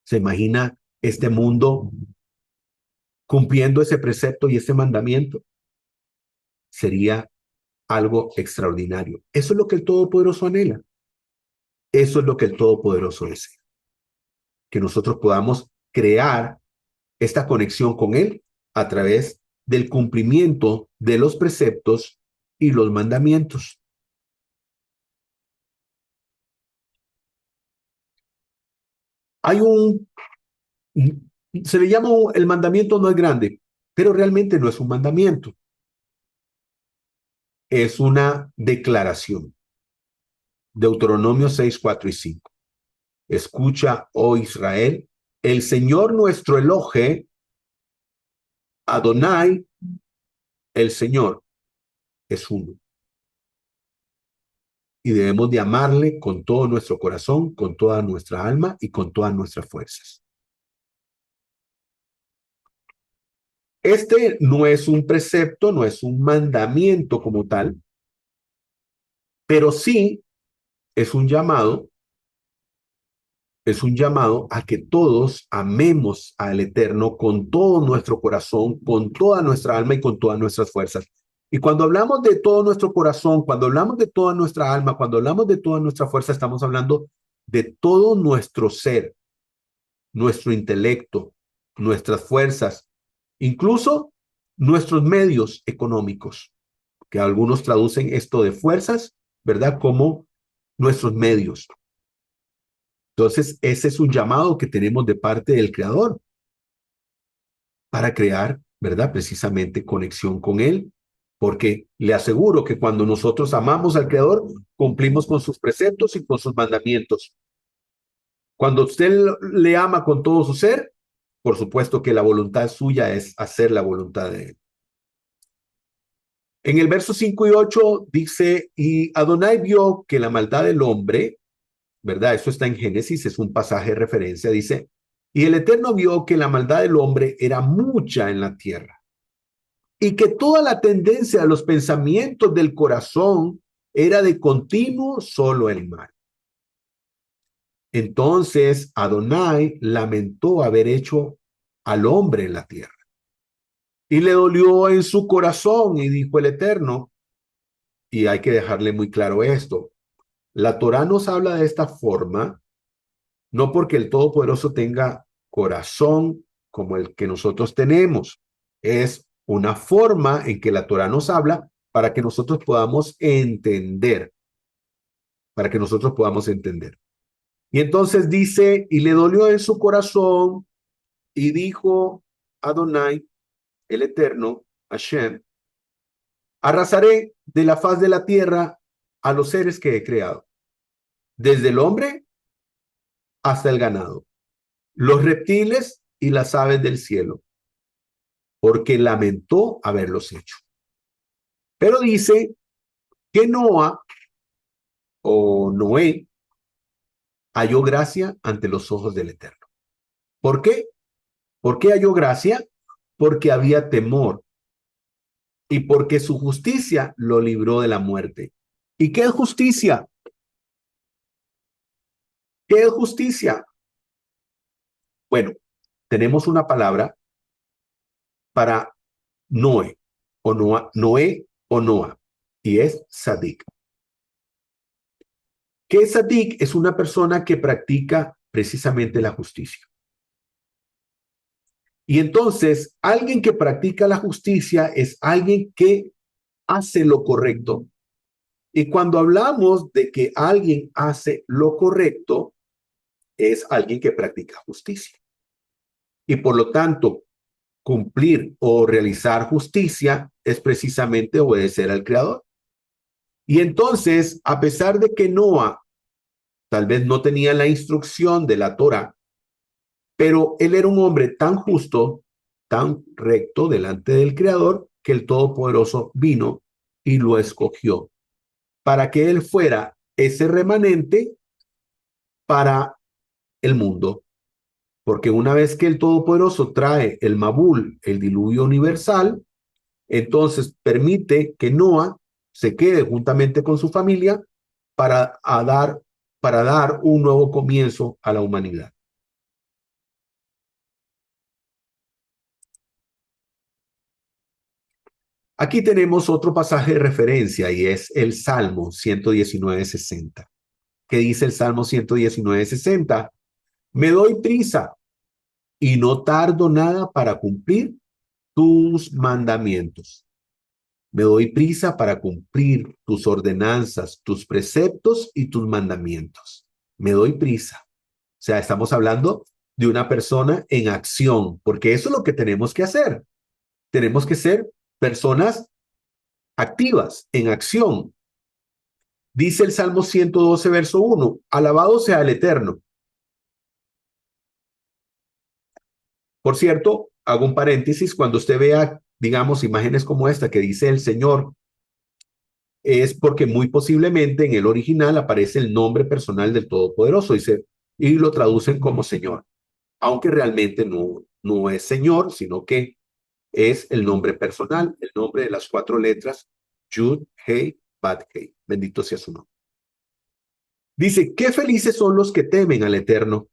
¿Se imagina este mundo cumpliendo ese precepto y ese mandamiento? Sería algo extraordinario. Eso es lo que el Todopoderoso anhela. Eso es lo que el Todopoderoso desea. Que nosotros podamos crear esta conexión con Él a través del cumplimiento de los preceptos y los mandamientos. Hay se le llama el mandamiento no es grande, pero realmente no es un mandamiento, es una declaración. Deuteronomio 6, 4 y 5. Escucha, oh Israel, el Señor nuestro Elohe, Adonai, el Señor, es uno. Y debemos de amarle con todo nuestro corazón, con toda nuestra alma y con todas nuestras fuerzas. Este no es un precepto, no es un mandamiento como tal, pero sí es un llamado a que todos amemos al Eterno con todo nuestro corazón, con toda nuestra alma y con todas nuestras fuerzas. Y cuando hablamos de todo nuestro corazón, cuando hablamos de toda nuestra alma, cuando hablamos de toda nuestra fuerza, estamos hablando de todo nuestro ser, nuestro intelecto, nuestras fuerzas, incluso nuestros medios económicos, que algunos traducen esto de fuerzas, ¿verdad? Como nuestros medios. Entonces, ese es un llamado que tenemos de parte del Creador para crear, ¿verdad? Precisamente conexión con Él, porque le aseguro que cuando nosotros amamos al Creador, cumplimos con sus preceptos y con sus mandamientos. Cuando usted le ama con todo su ser, por supuesto que la voluntad suya es hacer la voluntad de Él. En el verso 5 y 8 dice, y Adonai vio que la maldad del hombre, ¿verdad? Eso está en Génesis, es un pasaje de referencia, dice, y el Eterno vio que la maldad del hombre era mucha en la tierra y que toda la tendencia de los pensamientos del corazón era de continuo solo el mal. Entonces Adonai lamentó haber hecho al hombre en la tierra y le dolió en su corazón y dijo el Eterno, y hay que dejarle muy claro esto, la Torá nos habla de esta forma no porque el Todopoderoso tenga corazón como el que nosotros tenemos. Es una forma en que la Torah nos habla para que nosotros podamos entender, para que nosotros podamos entender. Y entonces dice, y le dolió en su corazón, y dijo Adonai, el Eterno, Hashem, arrasaré de la faz de la tierra a los seres que he creado, desde el hombre hasta el ganado, los reptiles y las aves del cielo, porque lamentó haberlos hecho. Pero dice que Noah o Noé halló gracia ante los ojos del Eterno. ¿Por qué? ¿Por qué halló gracia? Porque había temor y porque su justicia lo libró de la muerte. ¿Y qué es justicia? ¿Qué es justicia? Bueno, tenemos una palabra para Noé o Noah, y es Sadik. ¿Qué es Sadik? Es una persona que practica precisamente la justicia. Y entonces, alguien que practica la justicia es alguien que hace lo correcto. Y cuando hablamos de que alguien hace lo correcto, es alguien que practica justicia. Y por lo tanto, cumplir o realizar justicia es precisamente obedecer al Creador. Y entonces, a pesar de que Noah tal vez no tenía la instrucción de la Torá, pero él era un hombre tan justo, tan recto delante del Creador, que el Todopoderoso vino y lo escogió para que él fuera ese remanente para el mundo. Porque una vez que el Todopoderoso trae el Mabul, el diluvio universal, entonces permite que Noah se quede juntamente con su familia para dar un nuevo comienzo a la humanidad. Aquí tenemos otro pasaje de referencia y es el Salmo 119:60. ¿Qué dice el Salmo 119:60? Me doy prisa y no tardo nada para cumplir tus mandamientos. Me doy prisa para cumplir tus ordenanzas, tus preceptos y tus mandamientos. Me doy prisa. O sea, estamos hablando de una persona en acción, porque eso es lo que tenemos que hacer. Tenemos que ser personas activas, en acción. Dice el Salmo 112, verso 1, alabado sea el Eterno. Por cierto, hago un paréntesis, cuando usted vea, digamos, imágenes como esta que dice el Señor, es porque muy posiblemente en el original aparece el nombre personal del Todopoderoso y lo traducen como Señor, aunque realmente no es Señor, sino que es el nombre personal, el nombre de las 4 letras, Yud, Hei, Bat, Hei. Bendito sea su nombre. Dice, qué felices son los que temen al Eterno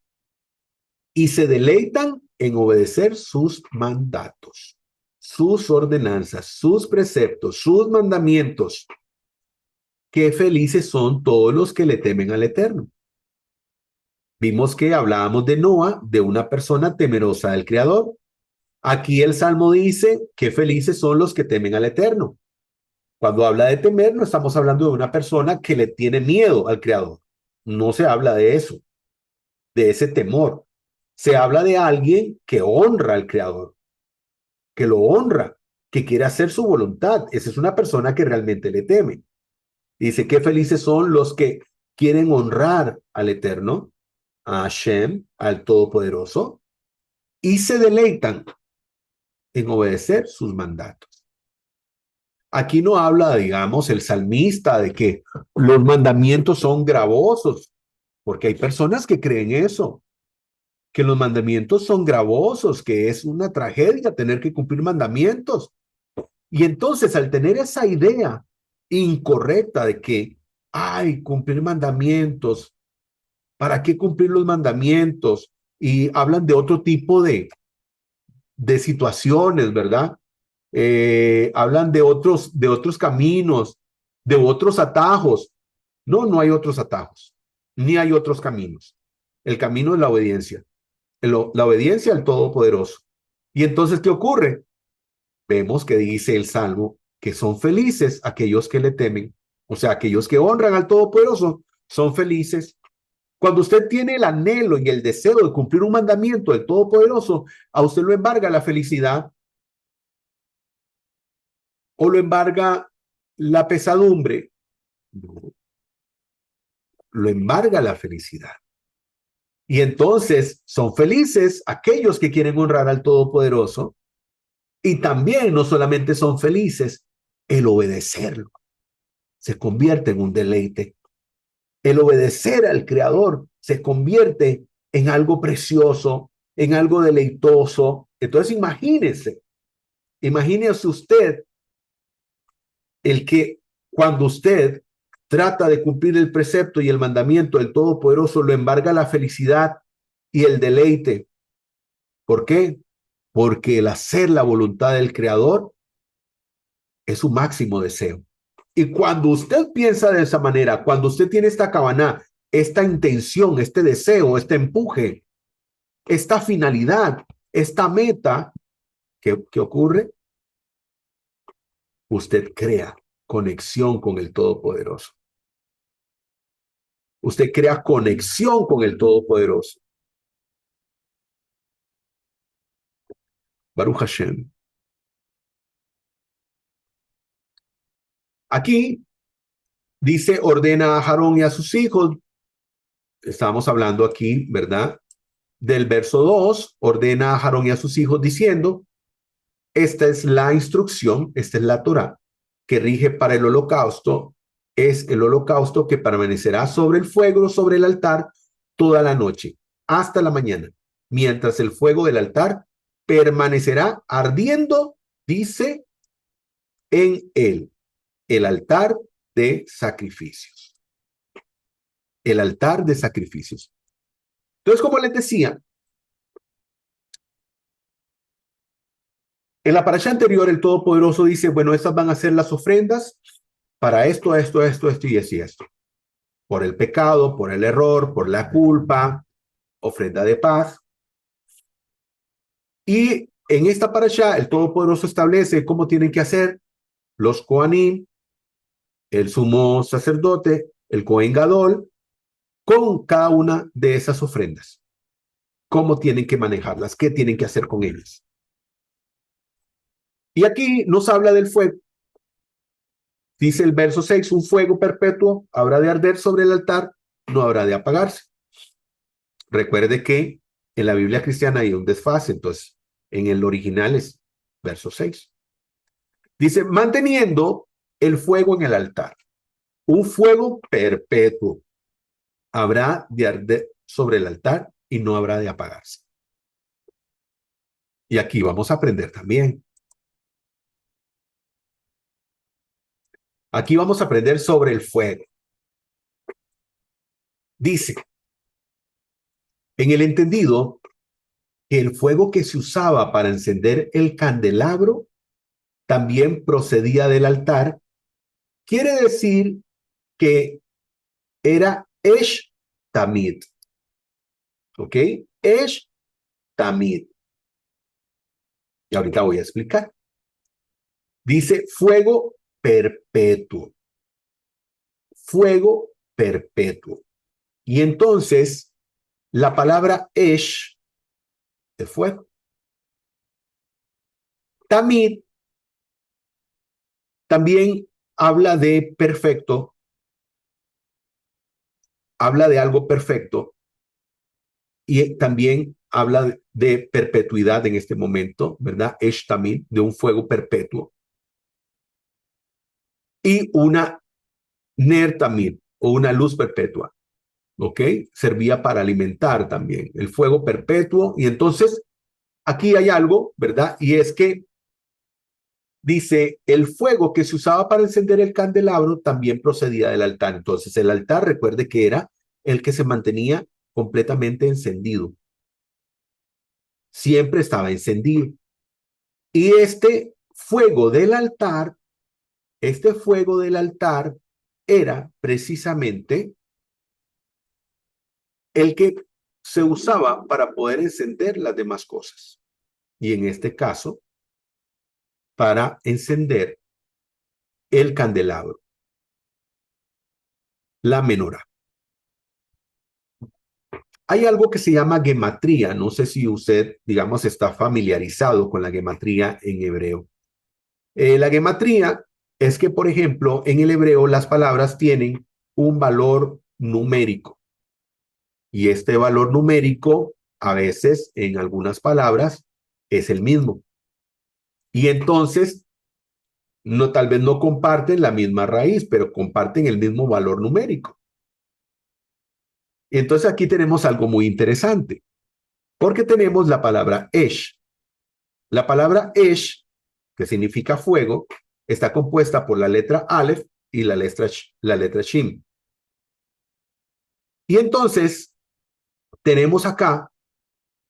y se deleitan en obedecer sus mandatos, sus ordenanzas, sus preceptos, sus mandamientos. Qué felices son todos los que le temen al Eterno. Vimos que hablábamos de Noah, de una persona temerosa del Creador. Aquí el Salmo dice, qué felices son los que temen al Eterno. Cuando habla de temer, no estamos hablando de una persona que le tiene miedo al Creador. No se habla de eso, de ese temor. Se habla de alguien que honra al Creador, que lo honra, que quiere hacer su voluntad. Esa es una persona que realmente le teme. Dice, qué felices son los que quieren honrar al Eterno, a Hashem, al Todopoderoso, y se deleitan en obedecer sus mandatos. Aquí no habla, digamos, el salmista de que los mandamientos son gravosos, porque hay personas que creen eso, que los mandamientos son gravosos, que es una tragedia tener que cumplir mandamientos. Y entonces, al tener esa idea incorrecta de que, ay, cumplir mandamientos, ¿para qué cumplir los mandamientos? Y hablan de otro tipo de situaciones, ¿verdad? Hablan de otros caminos, de otros atajos. No, no hay otros atajos, ni hay otros caminos. El camino es la obediencia, la obediencia al Todopoderoso. Y entonces, ¿qué ocurre? Vemos que dice el Salmo que son felices aquellos que le temen, o sea, aquellos que honran al Todopoderoso, son felices. Cuando usted tiene el anhelo y el deseo de cumplir un mandamiento del Todopoderoso, a usted lo embarga la felicidad o lo embarga la pesadumbre. No, lo embarga la felicidad. Y entonces son felices aquellos que quieren honrar al Todopoderoso y también no solamente son felices, el obedecerlo se convierte en un deleite. El obedecer al Creador se convierte en algo precioso, en algo deleitoso. Entonces imagínese usted el que cuando usted trata de cumplir el precepto y el mandamiento del Todopoderoso, lo embarga la felicidad y el deleite. ¿Por qué? porque el hacer la voluntad del Creador es su máximo deseo. Y cuando usted piensa de esa manera, cuando usted tiene esta cabana, esta intención, este deseo, este empuje, esta finalidad, esta meta, ¿qué ocurre? Usted crea conexión con el Todopoderoso. Usted crea conexión con el Todopoderoso. Baruch Hashem. Aquí dice, ordena a Aarón y a sus hijos. Estamos hablando aquí, ¿verdad? Del verso 2, ordena a Aarón y a sus hijos diciendo, esta es la instrucción, esta es la Torá, que rige para el holocausto. Es el holocausto que permanecerá sobre el fuego, sobre el altar, toda la noche, hasta la mañana, mientras el fuego del altar permanecerá ardiendo, dice, en él, el altar de sacrificios. El altar de sacrificios. Entonces, como les decía, en la parasha anterior, el Todopoderoso dice, bueno, estas van a ser las ofrendas para esto, esto y esto. Por el pecado, por el error, por la culpa, ofrenda de paz. Y en esta parasha, el Todopoderoso establece cómo tienen que hacer los Kohanim, el sumo sacerdote, el Kohen Gadol, con cada una de esas ofrendas. Cómo tienen que manejarlas, qué tienen que hacer con ellas. Y aquí nos habla del fuego. Dice el verso 6, un fuego perpetuo habrá de arder sobre el altar, no habrá de apagarse. Recuerde que en la Biblia cristiana hay un desfase, entonces en el original es verso 6. Dice, manteniendo el fuego en el altar, un fuego perpetuo habrá de arder sobre el altar y no habrá de apagarse. Y aquí vamos a aprender también. Aquí vamos a aprender sobre el fuego. Dice, en el entendido, que el fuego que se usaba para encender el candelabro también procedía del altar, quiere decir que era Esh Tamid. ¿Ok? Esh Tamid. Y ahorita voy a explicar. Dice fuego perpetuo. Fuego perpetuo. Y entonces, la palabra Esh de fuego. Tamid también habla de perfecto, habla de algo perfecto y también habla de perpetuidad en este momento, ¿verdad? Esh Tamid, de un fuego perpetuo. Y una Ner Tamid, o una luz perpetua, ¿ok? Servía para alimentar también el fuego perpetuo. Y entonces, aquí hay algo, ¿verdad? Y es que dice, el fuego que se usaba para encender el candelabro también procedía del altar. Entonces, el altar, recuerde que era el que se mantenía completamente encendido. Siempre estaba encendido. Y este fuego del altar era precisamente el que se usaba para poder encender las demás cosas. Y en este caso, para encender el candelabro, la menorá. Hay algo que se llama gematría. No sé si usted, digamos, está familiarizado con la gematría en hebreo. La gematría es que, por ejemplo, en el hebreo las palabras tienen un valor numérico. Y este valor numérico, a veces, en algunas palabras, es el mismo. Y entonces, no, tal vez no comparten la misma raíz, pero comparten el mismo valor numérico. Y entonces aquí tenemos algo muy interesante, porque tenemos la palabra Esh. La palabra Esh, que significa fuego, está compuesta por la letra Aleph y la letra Shin. Y entonces tenemos acá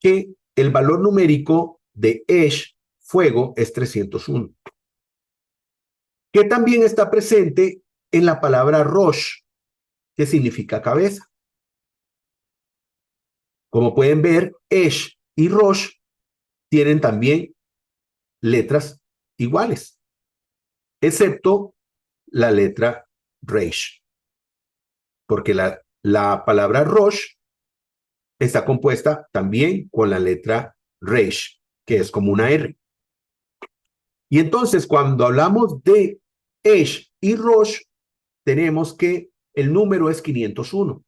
que el valor numérico de Esh, fuego, es 301. Que también está presente en la palabra Rosh, que significa cabeza. Como pueden ver, Esh y Rosh tienen también letras iguales, excepto la letra Reish, porque la palabra Rosh está compuesta también con la letra Reish, que es como una R. Y entonces, cuando hablamos de Esh y Rosh, tenemos que el número es 501.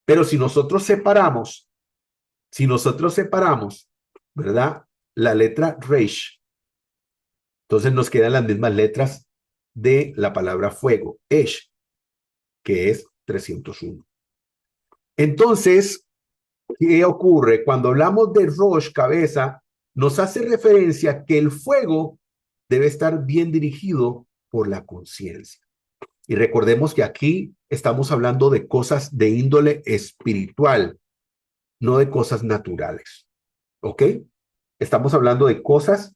Pero si nosotros separamos, ¿verdad? La letra Reish, entonces nos quedan las mismas letras de la palabra fuego, Esh, que es 301. Entonces, ¿qué ocurre? Cuando hablamos de Rosh, cabeza, nos hace referencia que el fuego debe estar bien dirigido por la conciencia. Y recordemos que aquí estamos hablando de cosas de índole espiritual, no de cosas naturales. ¿Ok? Estamos hablando de cosas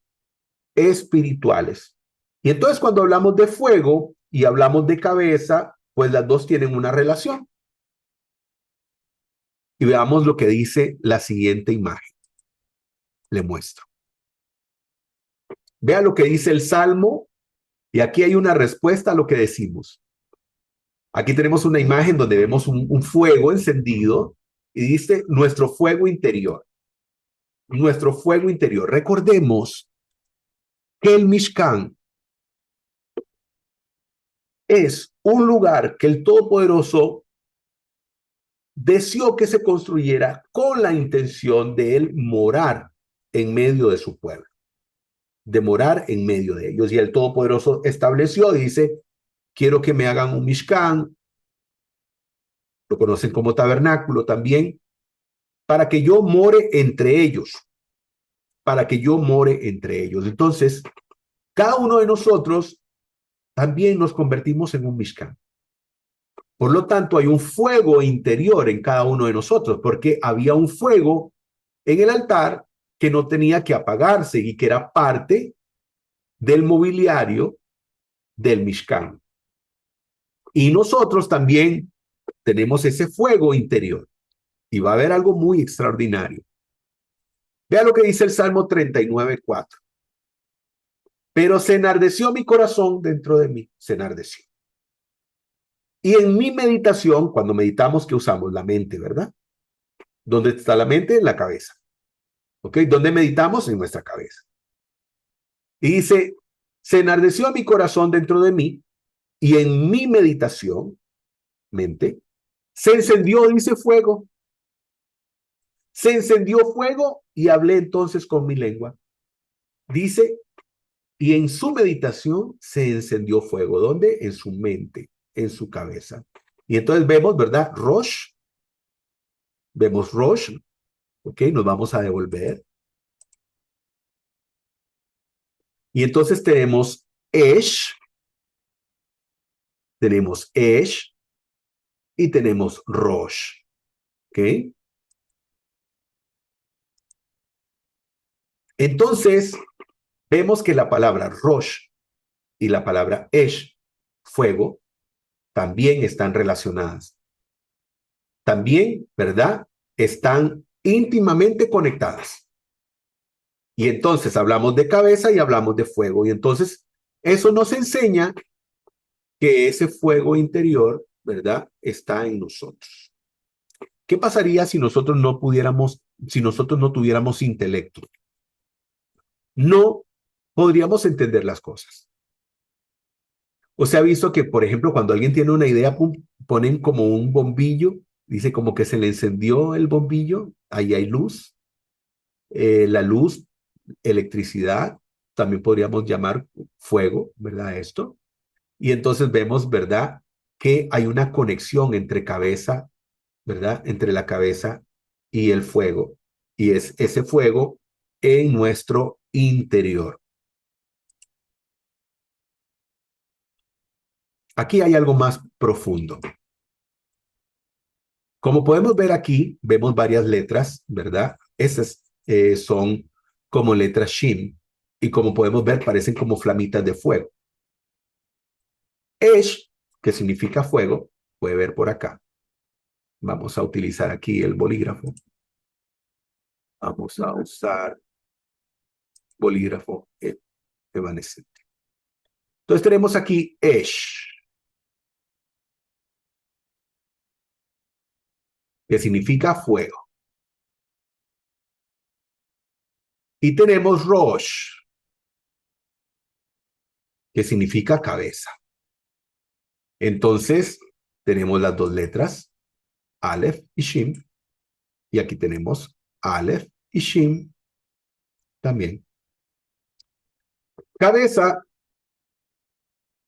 espirituales. Y entonces cuando hablamos de fuego y hablamos de cabeza, pues las dos tienen una relación. Y veamos lo que dice la siguiente imagen. Le muestro. Vea lo que dice el Salmo y aquí hay una respuesta a lo que decimos. Aquí tenemos una imagen donde vemos un fuego encendido y dice nuestro fuego interior. Nuestro fuego interior. Recordemos que el Mishkan es un lugar que el Todopoderoso deseó que se construyera con la intención de él morar en medio de su pueblo, de morar en medio de ellos. Y el Todopoderoso estableció, dice, quiero que me hagan un Mishkan, lo conocen como tabernáculo también, para que yo more entre ellos, para que yo more entre ellos. Entonces, cada uno de nosotros también nos convertimos en un Mishkan. Por lo tanto, hay un fuego interior en cada uno de nosotros, porque había un fuego en el altar que no tenía que apagarse y que era parte del mobiliario del Mishkan. Y nosotros también tenemos ese fuego interior y va a haber algo muy extraordinario. Vea lo que dice el Salmo 39:4. Pero se enardeció mi corazón dentro de mí, se enardeció. Y en mi meditación, cuando meditamos, que usamos la mente, ¿verdad? ¿Dónde está la mente? En la cabeza. ¿Ok? ¿Dónde meditamos? En nuestra cabeza. Y dice, se enardeció mi corazón dentro de mí y en mi meditación, mente, se encendió, dice fuego. Se encendió fuego y hablé entonces con mi lengua. Dice, y en su meditación se encendió fuego. ¿Dónde? En su mente, en su cabeza. Y entonces vemos, ¿verdad? Rosh. Vemos Rosh. ¿Ok? Nos vamos a devolver. Y entonces tenemos Esh. Tenemos Esh. Y tenemos Rosh. ¿Ok? Entonces, vemos que la palabra Rosh y la palabra Esh, fuego, también están relacionadas. También, ¿verdad? Están íntimamente conectadas. Y entonces hablamos de cabeza y hablamos de fuego. Y entonces eso nos enseña que ese fuego interior, ¿verdad? Está en nosotros. ¿Qué pasaría si nosotros no pudiéramos, si nosotros no tuviéramos intelecto? No podríamos entender las cosas. O se ha visto que, por ejemplo, cuando alguien tiene una idea, ponen como un bombillo, dice como que se le encendió el bombillo, ahí hay luz. La luz, electricidad, también podríamos llamar fuego, ¿verdad? Esto. Y entonces vemos, ¿verdad? Que hay una conexión entre cabeza, ¿verdad? Entre la cabeza y el fuego. Y es ese fuego en nuestro interior. Aquí hay algo más profundo. Como podemos ver aquí, vemos varias letras, ¿verdad? Esas son como letra Shin. Y como podemos ver, parecen como flamitas de fuego. Esh, que significa fuego, puede ver por acá. Vamos a utilizar aquí el bolígrafo. Vamos a usar bolígrafo evanescente. Entonces tenemos aquí Esh, que significa fuego. Y tenemos Rosh, que significa cabeza. Entonces, tenemos las dos letras, Aleph y Shin. Y aquí tenemos Aleph y Shin también. Cabeza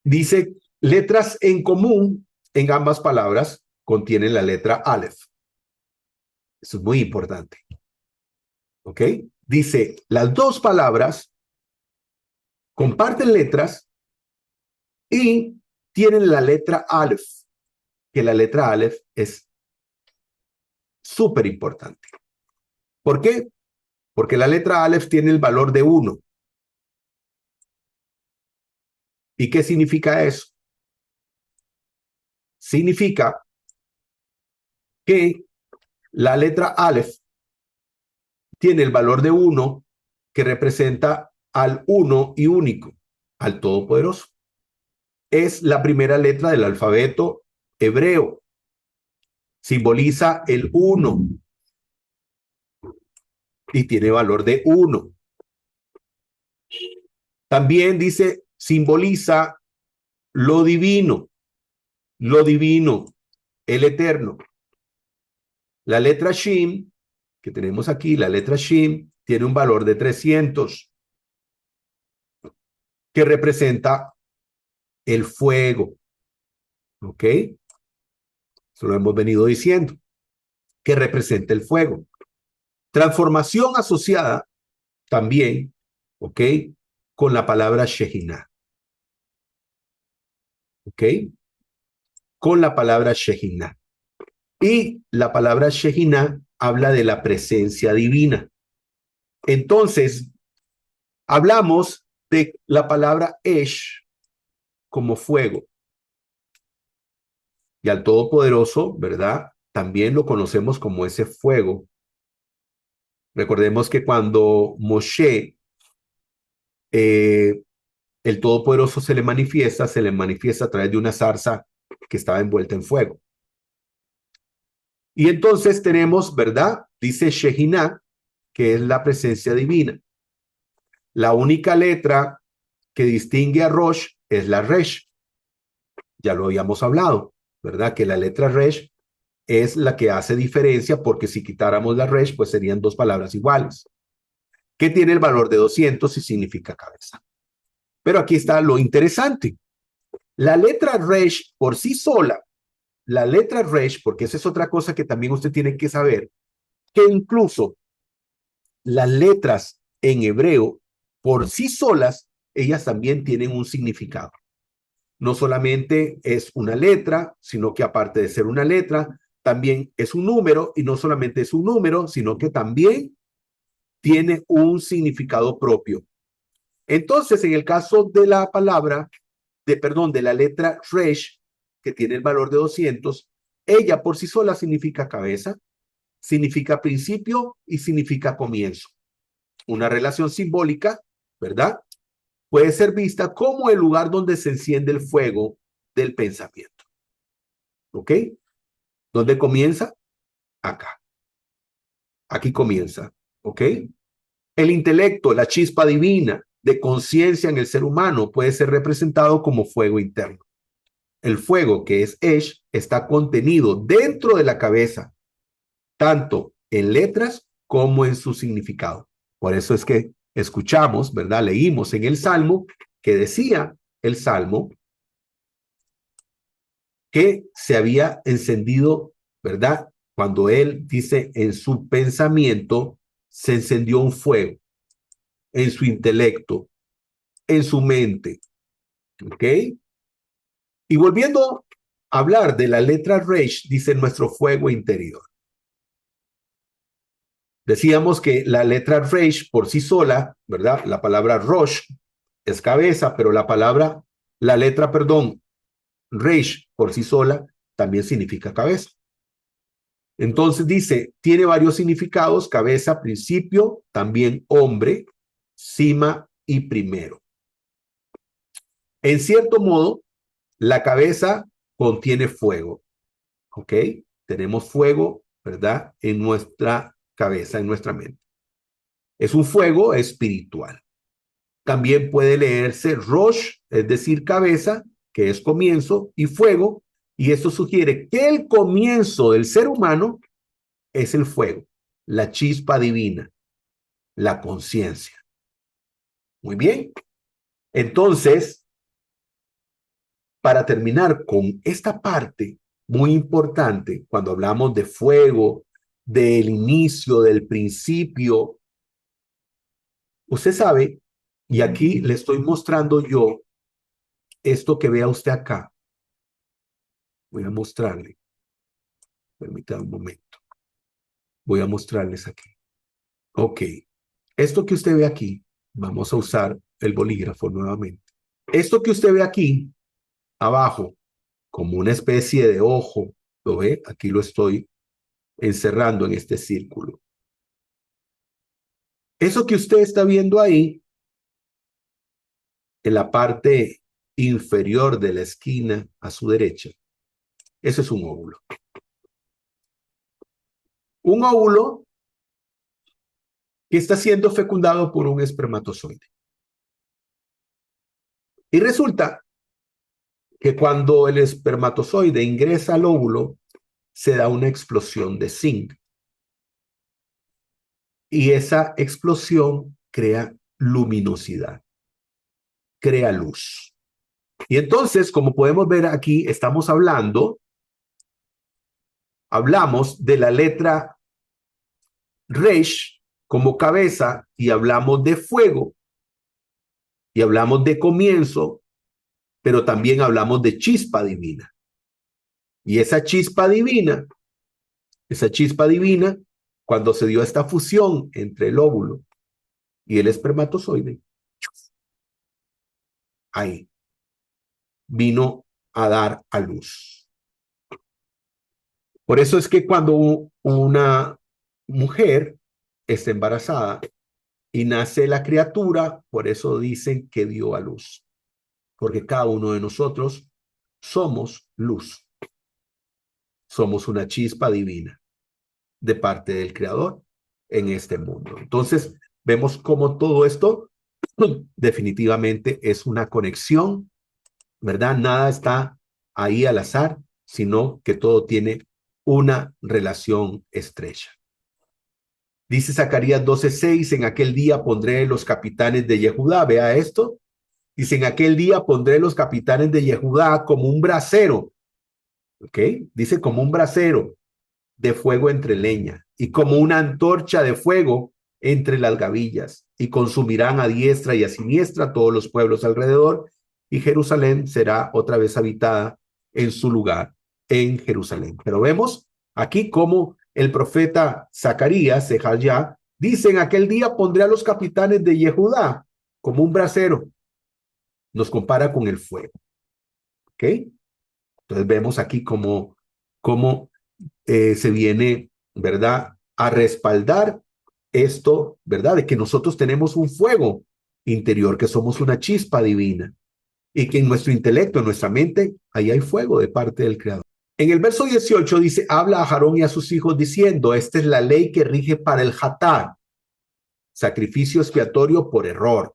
dice letras en común en ambas palabras contienen la letra Aleph. Eso es muy importante. ¿Ok? Dice, las dos palabras comparten letras y tienen la letra Aleph, que la letra Aleph es súper importante. ¿Por qué? Porque la letra Aleph tiene el valor de 1. ¿Y qué significa eso? Significa que la letra Aleph tiene el valor de 1 que representa al uno y único, al Todopoderoso. Es la primera letra del alfabeto hebreo. Simboliza el 1 y tiene valor de 1. También dice, simboliza lo divino, el eterno. La letra Shin, que tenemos aquí, la letra Shin, tiene un valor de 300, que representa el fuego. ¿Ok? Eso lo hemos venido diciendo, que representa el fuego. Transformación asociada también, ¿ok? Con la palabra Shehinah. ¿Ok? Con la palabra Shehinah. Y la palabra Shehinah habla de la presencia divina. Entonces, hablamos de la palabra Esh como fuego. Y al Todopoderoso, ¿verdad? También lo conocemos como ese fuego. Recordemos que cuando Moshe, el Todopoderoso se le manifiesta a través de una zarza que estaba envuelta en fuego. Y entonces tenemos, ¿verdad? Dice Shehinah, que es la presencia divina. La única letra que distingue a Rosh es la Resh. Ya lo habíamos hablado, ¿verdad? Que la letra Resh es la que hace diferencia, porque si quitáramos la Resh, pues serían dos palabras iguales, que tiene el valor de 200 y significa cabeza. Pero aquí está lo interesante. La letra Resh por sí sola, la letra Resh, porque esa es otra cosa que también usted tiene que saber, que incluso las letras en hebreo por sí solas, ellas también tienen un significado. No solamente es una letra, sino que aparte de ser una letra, también es un número, y no solamente es un número, sino que también tiene un significado propio. Entonces, en el caso de la palabra, de la letra Resh, que tiene el valor de 200, ella por sí sola significa cabeza, significa principio y significa comienzo. Una relación simbólica, ¿verdad? Puede ser vista como el lugar donde se enciende el fuego del pensamiento. ¿Ok? ¿Dónde comienza? Acá. Aquí comienza. ¿Ok? El intelecto, la chispa divina de conciencia en el ser humano puede ser representado como fuego interno. El fuego, que es Esh, está contenido dentro de la cabeza, tanto en letras como en su significado. Por eso es que escuchamos, ¿verdad? Leímos en el Salmo que decía el Salmo que se había encendido, ¿verdad? Cuando él dice en su pensamiento, se encendió un fuego en su intelecto, en su mente. ¿Ok? Y volviendo a hablar de la letra Resh, dice nuestro fuego interior. Decíamos que la letra Reish por sí sola, ¿verdad? La palabra Rosh es cabeza, pero la letra, perdón, Reish por sí sola también significa cabeza. Entonces dice, tiene varios significados: cabeza, principio, también hombre, cima y primero. En cierto modo, la cabeza contiene fuego, ¿ok? Tenemos fuego, ¿verdad? En nuestra cabeza, en nuestra mente. Es un fuego espiritual. También puede leerse Rosh, es decir, cabeza, que es comienzo, y fuego, y esto sugiere que el comienzo del ser humano es el fuego, la chispa divina, la conciencia. Muy bien. Entonces, para terminar con esta parte muy importante, cuando hablamos de fuego, del inicio, del principio, usted sabe, y aquí le estoy mostrando yo esto que vea usted acá. Voy a mostrarle. Permítame un momento. Voy a mostrarles aquí. Ok. Esto que usted ve aquí, vamos a usar el bolígrafo nuevamente. Esto que usted ve aquí, abajo, como una especie de ojo, ¿lo ve? Aquí lo estoy encerrando en este círculo. Eso que usted está viendo ahí, en la parte inferior de la esquina a su derecha, eso es un óvulo. Un óvulo que está siendo fecundado por un espermatozoide. Y resulta que cuando el espermatozoide ingresa al óvulo, se da una explosión de zinc. Y esa explosión crea luminosidad, crea luz. Y entonces, como podemos ver aquí, hablamos de la letra Resh como cabeza, y hablamos de fuego, y hablamos de comienzo, pero también hablamos de chispa divina. Y esa chispa divina, cuando se dio esta fusión entre el óvulo y el espermatozoide, ahí vino a dar a luz. Por eso es que cuando una mujer está embarazada y nace la criatura, por eso dicen que dio a luz, porque cada uno de nosotros somos luz, somos una chispa divina de parte del Creador en este mundo. Entonces, vemos cómo todo esto definitivamente es una conexión, ¿verdad? Nada está ahí al azar, sino que todo tiene una relación estrecha. Dice Zacarías 12:6, en aquel día pondré los capitanes de Yehudá. Vea esto. Dice, en aquel día pondré los capitanes de Yehudá como un brasero. ¿Ok? Dice como un brasero de fuego entre leña y como una antorcha de fuego entre las gavillas, y consumirán a diestra y a siniestra todos los pueblos alrededor, y Jerusalén será otra vez habitada en su lugar en Jerusalén. Pero vemos aquí cómo el profeta Zacarías, Sejaya, dice, en aquel día pondré a los capitanes de Yehudá como un brasero. Nos compara con el fuego. ¿Ok? Entonces vemos aquí cómo se viene, ¿verdad?, a respaldar esto, ¿verdad?, de que nosotros tenemos un fuego interior, que somos una chispa divina, y que en nuestro intelecto, en nuestra mente, ahí hay fuego de parte del Creador. En el verso 18 dice, habla a Aarón y a sus hijos diciendo, esta es la ley que rige para el hatá, sacrificio expiatorio por error.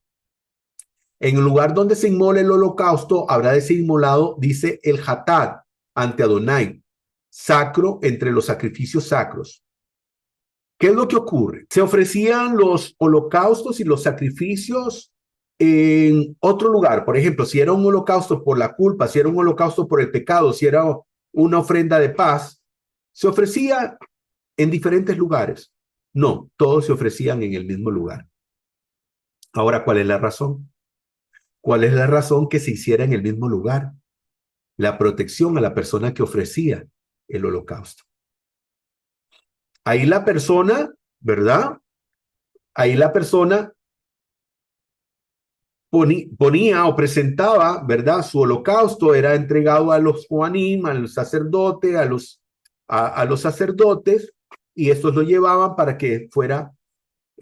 En el lugar donde se inmole el holocausto, habrá de ser inmolado, dice el hatá, ante Adonai, sacro entre los sacrificios sacros. ¿Qué es lo que ocurre? Se ofrecían los holocaustos y los sacrificios en otro lugar. Por ejemplo, si era un holocausto por la culpa, si era un holocausto por el pecado, si era una ofrenda de paz, se ofrecía en diferentes lugares. No, todos se ofrecían en el mismo lugar. Ahora, ¿cuál es la razón? ¿Cuál es la razón que se hiciera en el mismo lugar? La protección a la persona que ofrecía el holocausto. Ahí la persona, ¿verdad? Ahí la persona ponía o presentaba, ¿verdad? Su holocausto era entregado a los Juanim, al sacerdote, a los sacerdotes, y estos lo llevaban para que fuera,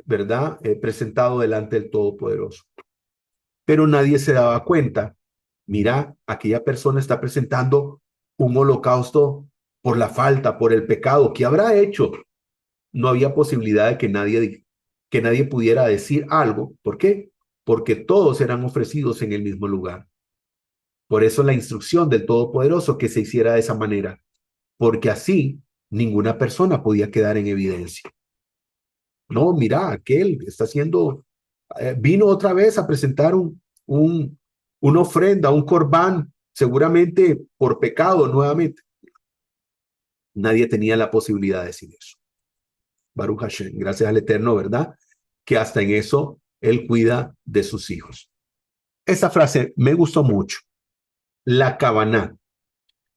¿verdad? Presentado delante del Todopoderoso. Pero nadie se daba cuenta. Mira, aquella persona está presentando un holocausto por la falta, por el pecado. ¿Qué habrá hecho? No había posibilidad de que nadie pudiera decir algo. ¿Por qué? Porque todos eran ofrecidos en el mismo lugar. Por eso la instrucción del Todopoderoso que se hiciera de esa manera, porque así ninguna persona podía quedar en evidencia. No, mira, aquel está haciendo, vino otra vez a presentar una ofrenda, un corbán, seguramente por pecado nuevamente. Nadie tenía la posibilidad de decir eso. Baruch Hashem, gracias al Eterno, ¿verdad? Que hasta en eso Él cuida de sus hijos. Esa frase me gustó mucho. La Kavaná.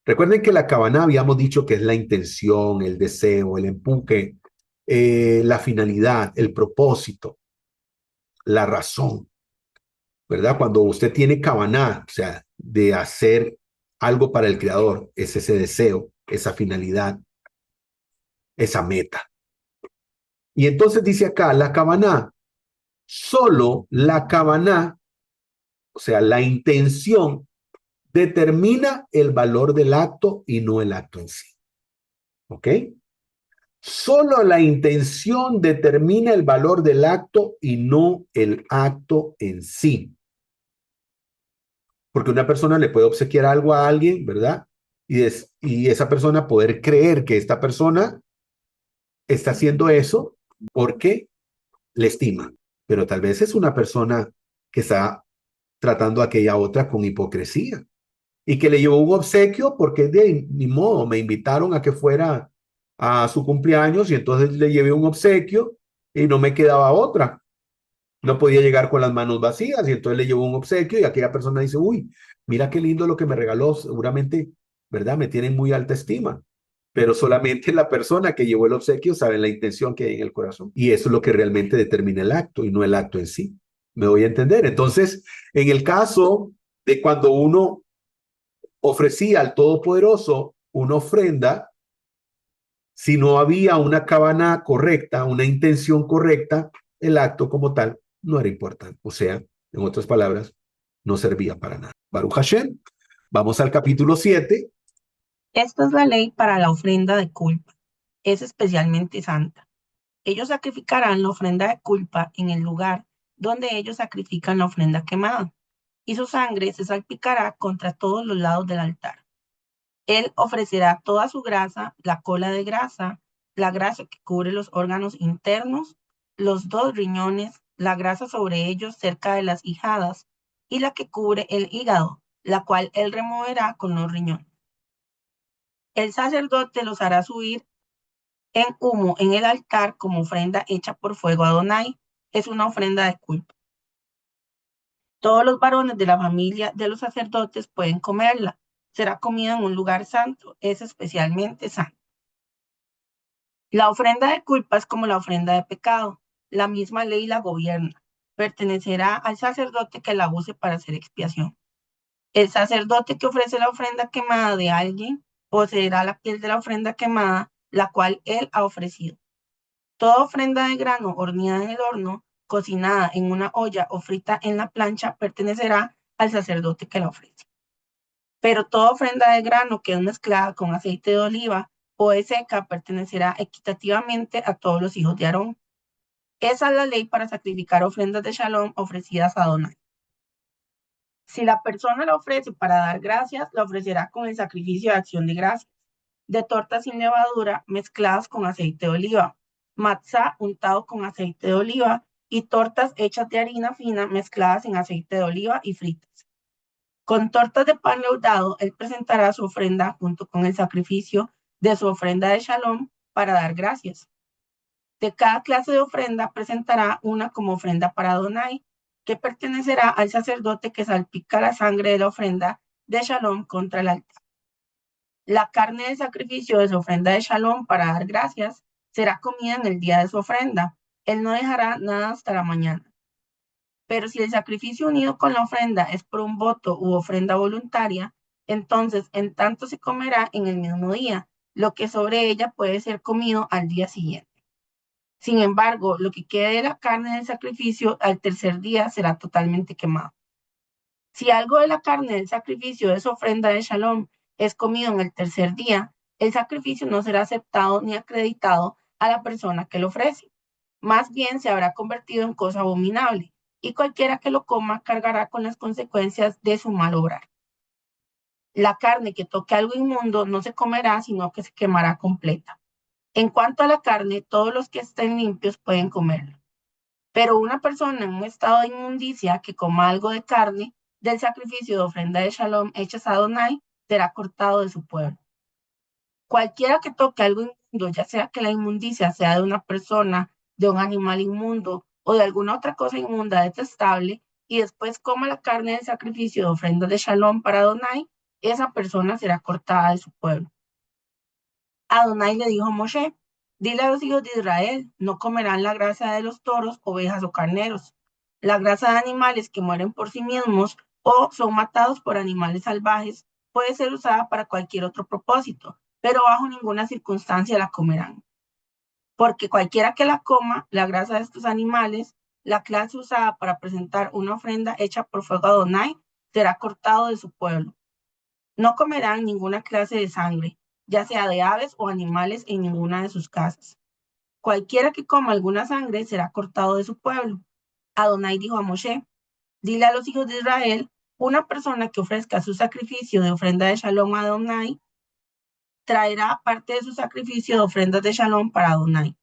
Recuerden que la Kavaná habíamos dicho que es la intención, el deseo, el empuje, la finalidad, el propósito, la razón, ¿verdad? Cuando usted tiene Kavaná, o sea, de hacer algo para el Creador, es ese deseo, esa finalidad, esa meta. Y entonces dice acá, la Kavaná, solo la Kavaná, o sea, la intención, determina el valor del acto y no el acto en sí. ¿Ok? Solo la intención determina el valor del acto y no el acto en sí. Porque una persona le puede obsequiar algo a alguien, ¿verdad? Y esa persona poder creer que esta persona está haciendo eso porque le estima. Pero tal vez es una persona que está tratando a aquella otra con hipocresía y que le llevó un obsequio porque de ni modo me invitaron a que fuera a su cumpleaños y entonces le llevé un obsequio y no me quedaba otra. No podía llegar con las manos vacías y entonces le llevó un obsequio y aquella persona dice, uy, mira qué lindo lo que me regaló, seguramente, ¿verdad? Me tienen muy alta estima. Pero solamente la persona que llevó el obsequio sabe la intención que hay en el corazón. Y eso es lo que realmente determina el acto y no el acto en sí. ¿Me voy a entender? Entonces, en el caso de cuando uno ofrecía al Todopoderoso una ofrenda, si no había una cabana correcta, una intención correcta, el acto como tal no era importante. O sea, en otras palabras, no servía para nada. Baruch Hashem, vamos al capítulo 7. Esta es la ley para la ofrenda de culpa. Es especialmente santa. Ellos sacrificarán la ofrenda de culpa en el lugar donde ellos sacrifican la ofrenda quemada, y su sangre se salpicará contra todos los lados del altar. Él ofrecerá toda su grasa, la cola de grasa, la grasa que cubre los órganos internos, los 2 riñones, la grasa sobre ellos cerca de las ijadas, y la que cubre el hígado, la cual él removerá con los riñones. El sacerdote los hará subir en humo en el altar como ofrenda hecha por fuego a Adonai. Es una ofrenda de culpa. Todos los varones de la familia de los sacerdotes pueden comerla. Será comida en un lugar santo. Es especialmente santo. La ofrenda de culpa es como la ofrenda de pecado. La misma ley la gobierna. Pertenecerá al sacerdote que la use para hacer expiación. El sacerdote que ofrece la ofrenda quemada de alguien poseerá la piel de la ofrenda quemada, la cual él ha ofrecido. Toda ofrenda de grano horneada en el horno, cocinada en una olla o frita en la plancha, pertenecerá al sacerdote que la ofrece. Pero toda ofrenda de grano que es mezclada con aceite de oliva o es seca pertenecerá equitativamente a todos los hijos de Aarón. Esa es la ley para sacrificar ofrendas de Shalom ofrecidas a Adonai. Si la persona la ofrece para dar gracias, la ofrecerá con el sacrificio de acción de gracias, de tortas sin levadura mezcladas con aceite de oliva, matzá untado con aceite de oliva y tortas hechas de harina fina mezcladas en aceite de oliva y fritas. Con tortas de pan leudado, él presentará su ofrenda junto con el sacrificio de su ofrenda de Shalom para dar gracias. De cada clase de ofrenda presentará una como ofrenda para Adonai, que pertenecerá al sacerdote que salpica la sangre de la ofrenda de Shalom contra el altar. La carne del sacrificio de su ofrenda de Shalom para dar gracias será comida en el día de su ofrenda. Él no dejará nada hasta la mañana. Pero si el sacrificio unido con la ofrenda es por un voto u ofrenda voluntaria, entonces en tanto se comerá en el mismo día, lo que sobre ella puede ser comido al día siguiente. Sin embargo, lo que quede de la carne del sacrificio al tercer día será totalmente quemado. Si algo de la carne del sacrificio de su ofrenda de Shalom es comido en el tercer día, el sacrificio no será aceptado ni acreditado a la persona que lo ofrece. Más bien se habrá convertido en cosa abominable, y cualquiera que lo coma cargará con las consecuencias de su mal obrar. La carne que toque algo inmundo no se comerá, sino que se quemará completa. En cuanto a la carne, todos los que estén limpios pueden comerla. Pero una persona en un estado de inmundicia que coma algo de carne del sacrificio de ofrenda de Shalom hechas a Adonai será cortado de su pueblo. Cualquiera que toque algo inmundo, ya sea que la inmundicia sea de una persona, de un animal inmundo o de alguna otra cosa inmunda detestable, y después coma la carne del sacrificio de ofrenda de Shalom para Adonai, esa persona será cortada de su pueblo. Adonai le dijo a Moshe: dile a los hijos de Israel, no comerán la grasa de los toros, ovejas o carneros, la grasa de animales que mueren por sí mismos o son matados por animales salvajes puede ser usada para cualquier otro propósito, pero bajo ninguna circunstancia la comerán. Porque cualquiera que la coma, la grasa de estos animales, la clase usada para presentar una ofrenda hecha por fuego a Adonai, será cortado de su pueblo. No comerán ninguna clase de sangre, ya sea de aves o animales, en ninguna de sus casas. Cualquiera que coma alguna sangre será cortado de su pueblo. Adonai dijo a Moshe: dile a los hijos de Israel, una persona que ofrezca su sacrificio de ofrenda de Shalom a Adonai, traerá parte de su sacrificio de ofrendas de Shalom para Adonai.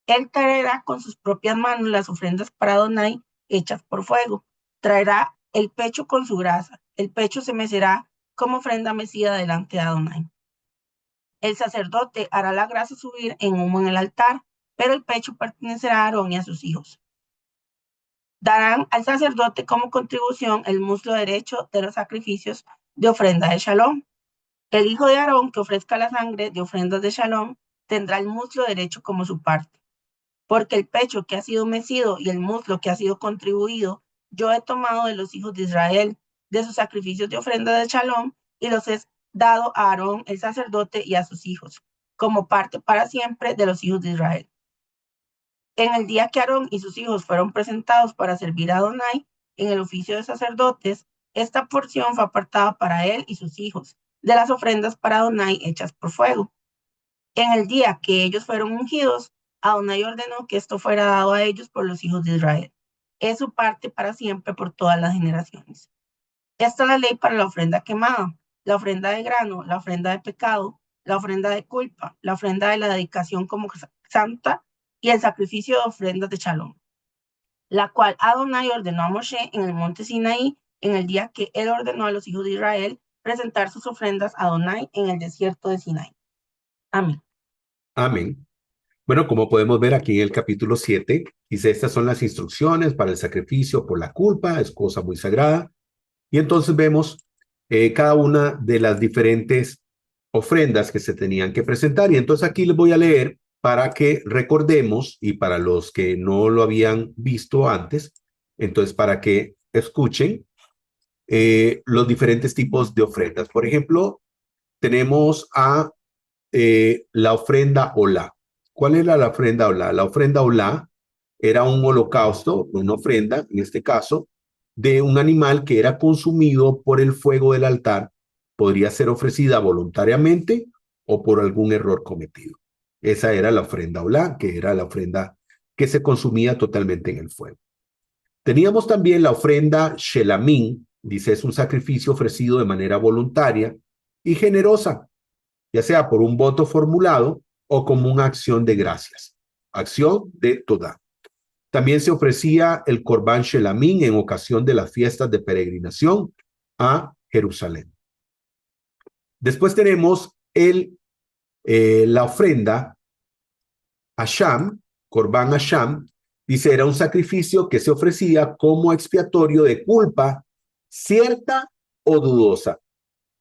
Él traerá con sus propias manos las ofrendas para Adonai hechas por fuego. Traerá el pecho con su grasa. El pecho se mecerá como ofrenda mecida delante de Adonai. El sacerdote hará la grasa subir en humo en el altar, pero el pecho pertenecerá a Aarón y a sus hijos. Darán al sacerdote como contribución el muslo derecho de los sacrificios de ofrenda de Shalom. El hijo de Aarón que ofrezca la sangre de ofrendas de Shalom tendrá el muslo derecho como su parte. Porque el pecho que ha sido mecido y el muslo que ha sido contribuido, yo he tomado de los hijos de Israel, de sus sacrificios de ofrenda de Shalom, y los he dado a Aarón el sacerdote y a sus hijos, como parte para siempre de los hijos de Israel. En el día que Aarón y sus hijos fueron presentados para servir a Adonai en el oficio de sacerdotes, esta porción fue apartada para él y sus hijos, de las ofrendas para Adonai hechas por fuego. En el día que ellos fueron ungidos, Adonai ordenó que esto fuera dado a ellos por los hijos de Israel. Es su parte para siempre por todas las generaciones. Esta es la ley para la ofrenda quemada, la ofrenda de grano, la ofrenda de pecado, la ofrenda de culpa, la ofrenda de la dedicación como santa y el sacrificio de ofrendas de Shalom, la cual Adonai ordenó a Moshe en el monte Sinaí en el día que él ordenó a los hijos de Israel presentar sus ofrendas a Adonai en el desierto de Sinaí. Amén. Amén. Bueno, como podemos ver aquí en el capítulo 7, dice, estas son las instrucciones para el sacrificio por la culpa, es cosa muy sagrada. Y entonces vemos cada una de las diferentes ofrendas que se tenían que presentar. Y entonces aquí les voy a leer para que recordemos, y para los que no lo habían visto antes, entonces para que escuchen los diferentes tipos de ofrendas. Por ejemplo, tenemos a la ofrenda Olá. ¿Cuál era la ofrenda Olá? La ofrenda Olá era un holocausto, una ofrenda, en este caso, de un animal que era consumido por el fuego del altar. Podría ser ofrecida voluntariamente o por algún error cometido. Esa era la ofrenda Olá, que era la ofrenda que se consumía totalmente en el fuego. Teníamos también la ofrenda Shelamín, dice, es un sacrificio ofrecido de manera voluntaria y generosa, ya sea por un voto formulado o como una acción de gracias, acción de toda. También se ofrecía el Corbán Shelamín en ocasión de las fiestas de peregrinación a Jerusalén. Después tenemos la ofrenda Hasham, Corbán Hasham, dice, era un sacrificio que se ofrecía como expiatorio de culpa cierta o dudosa.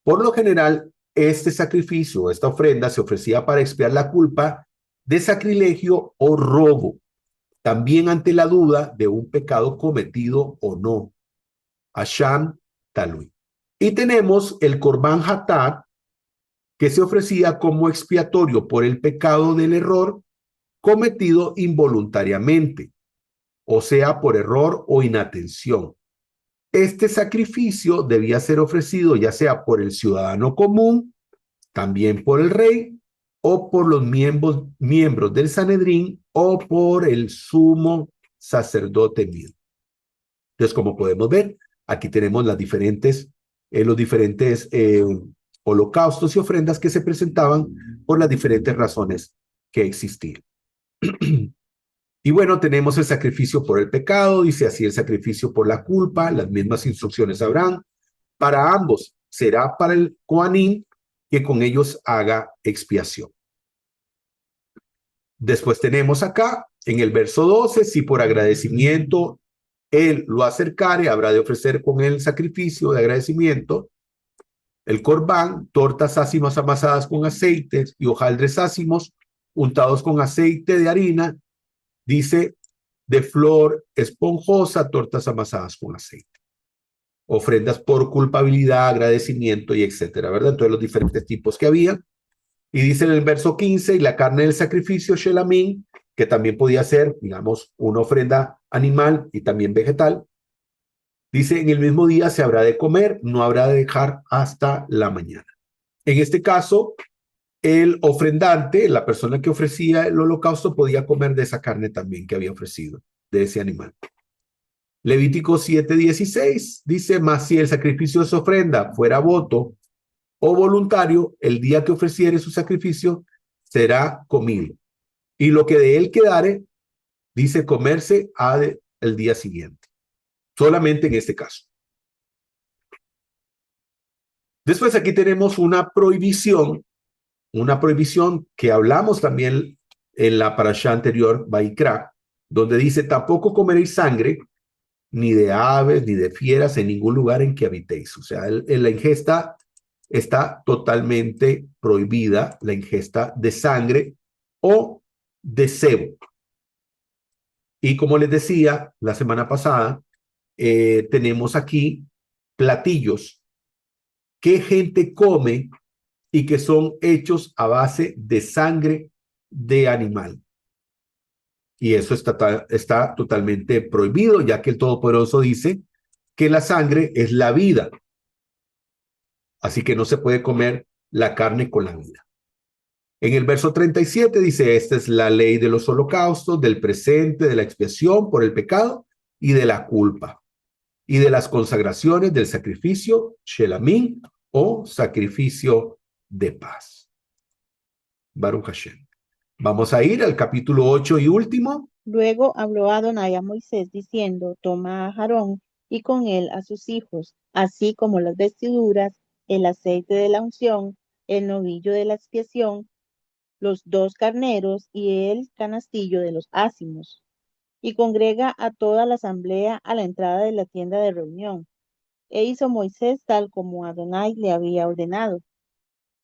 Por lo general, este sacrificio, esta ofrenda, se ofrecía para expiar la culpa de sacrilegio o robo, también ante la duda de un pecado cometido o no. Asham Talui. Y tenemos el Corban Hatat, que se ofrecía como expiatorio por el pecado del error cometido involuntariamente, o sea, por error o inatención. Este sacrificio debía ser ofrecido ya sea por el ciudadano común, también por el rey, o por los miembros del Sanedrín, o por el sumo sacerdote mismo. Entonces, como podemos ver, aquí tenemos los diferentes holocaustos y ofrendas que se presentaban por las diferentes razones que existían. Y bueno, tenemos el sacrificio por el pecado, dice así el sacrificio por la culpa, las mismas instrucciones habrán. Para ambos será para el Coanín que con ellos haga expiación. Después tenemos acá, en el verso 12, si por agradecimiento él lo acercare, habrá de ofrecer con él sacrificio de agradecimiento, el corbán, tortas ácimas amasadas con aceites y hojaldres ácimos untados con aceite de harina, dice, de flor esponjosa, tortas amasadas con aceite. Ofrendas por culpabilidad, agradecimiento y etcétera, ¿verdad? Entonces los diferentes tipos que había. Y dice en el verso 15, y la carne del sacrificio, shelamín, que también podía ser, digamos, una ofrenda animal y también vegetal. Dice, en el mismo día se habrá de comer, no habrá de dejar hasta la mañana. En este caso, el ofrendante, la persona que ofrecía el holocausto, podía comer de esa carne también que había ofrecido, de ese animal. Levítico 7:16 dice, mas si el sacrificio de su ofrenda fuera voto o voluntario, el día que ofreciere su sacrificio será comido. Y lo que de él quedare, dice comerse el día siguiente. Solamente en este caso. Después aquí tenemos una prohibición que hablamos también en la parashá anterior, Vaikra, donde dice, tampoco comeréis sangre, ni de aves, ni de fieras, en ningún lugar en que habitéis. O sea, en la ingesta está totalmente prohibida, la ingesta de sangre o de cebo. Y como les decía la semana pasada, tenemos aquí platillos que gente come y que son hechos a base de sangre de animal. Y eso está totalmente prohibido, ya que el Todopoderoso dice que la sangre es la vida. Así que no se puede comer la carne con la vida. En el verso 37 dice, esta es la ley de los holocaustos, del presente, de la expiación por el pecado y de la culpa, y de las consagraciones del sacrificio, shelamín, o sacrificio de paz. Baruch Hashem. Vamos a ir al capítulo 8 y último. Luego habló Adonai a Moisés diciendo, toma a Aarón y con él a sus hijos, así como las vestiduras, el aceite de la unción, el novillo de la expiación, los 2 carneros y el canastillo de los ácimos. Y congrega a toda la asamblea a la entrada de la tienda de reunión. E hizo Moisés tal como Adonai le había ordenado.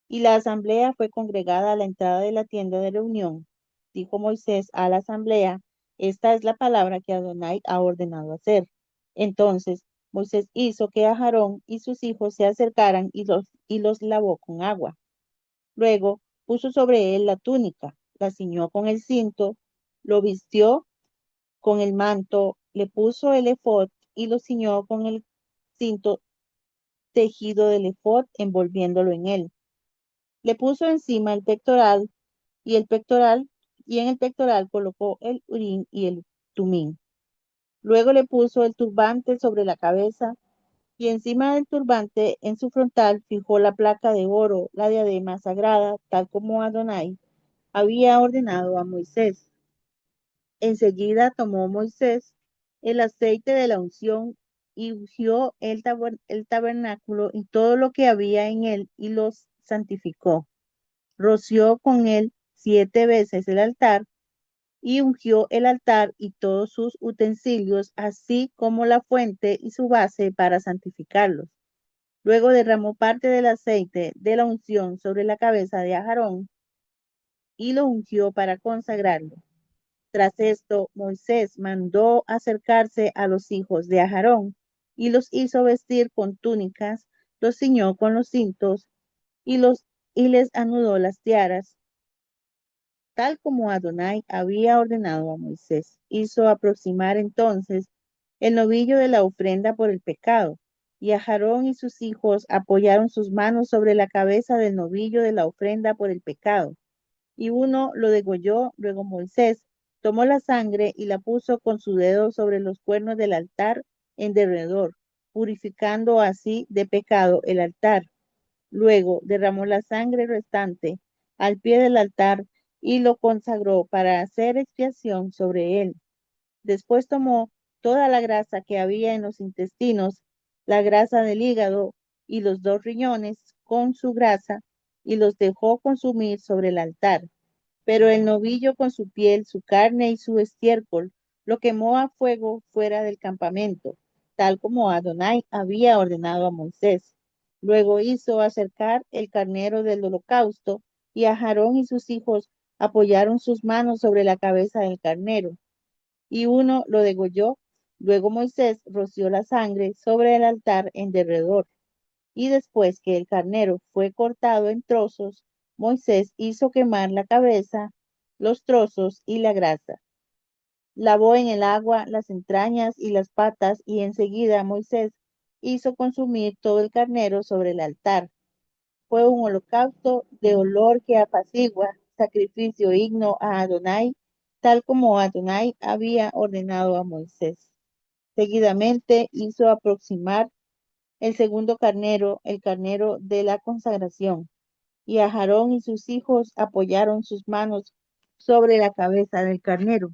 Y la asamblea fue congregada a la entrada de la tienda de reunión. Dijo Moisés a la asamblea, esta es la palabra que Adonai ha ordenado hacer. Entonces Moisés hizo que Aarón y sus hijos se acercaran y los lavó con agua. Luego puso sobre él la túnica, la ciñó con el cinto, lo vistió con el manto, le puso el efod y lo ciñó con el cinto tejido del efod, envolviéndolo en él. Le puso encima el pectoral y en el pectoral colocó el urín y el tumín. Luego le puso el turbante sobre la cabeza y encima del turbante en su frontal fijó la placa de oro, la diadema sagrada, tal como Adonai había ordenado a Moisés. Enseguida tomó Moisés el aceite de la unción y ungió el tabernáculo y todo lo que había en él y los santificó. Roció con él 7 veces el altar y ungió el altar y todos sus utensilios, así como la fuente y su base para santificarlos. Luego derramó parte del aceite de la unción sobre la cabeza de Aarón y lo ungió para consagrarlo. Tras esto, Moisés mandó acercarse a los hijos de Aarón y los hizo vestir con túnicas, los ciñó con los cintos y les anudó las tiaras, tal como Adonai había ordenado a Moisés. Hizo aproximar entonces el novillo de la ofrenda por el pecado, y Aarón y sus hijos apoyaron sus manos sobre la cabeza del novillo de la ofrenda por el pecado, y uno lo degolló. Luego Moisés tomó la sangre y la puso con su dedo sobre los cuernos del altar en derredor, purificando así de pecado el altar. Luego derramó la sangre restante al pie del altar y lo consagró para hacer expiación sobre él. Después tomó toda la grasa que había en los intestinos, la grasa del hígado y los 2 riñones con su grasa, y los dejó consumir sobre el altar. Pero el novillo con su piel, su carne y su estiércol lo quemó a fuego fuera del campamento, tal como Adonai había ordenado a Moisés. Luego hizo acercar el carnero del holocausto, y Aarón y sus hijos apoyaron sus manos sobre la cabeza del carnero, y uno lo degolló. Luego Moisés roció la sangre sobre el altar en derredor. Y después que el carnero fue cortado en trozos, Moisés hizo quemar la cabeza, los trozos y la grasa. Lavó en el agua las entrañas y las patas, y enseguida Moisés hizo consumir todo el carnero sobre el altar. Fue un holocausto de olor que apacigua, sacrificio digno a Adonai, tal como Adonai había ordenado a Moisés. Seguidamente hizo aproximar el segundo carnero, el carnero de la consagración, y Aarón y sus hijos apoyaron sus manos sobre la cabeza del carnero,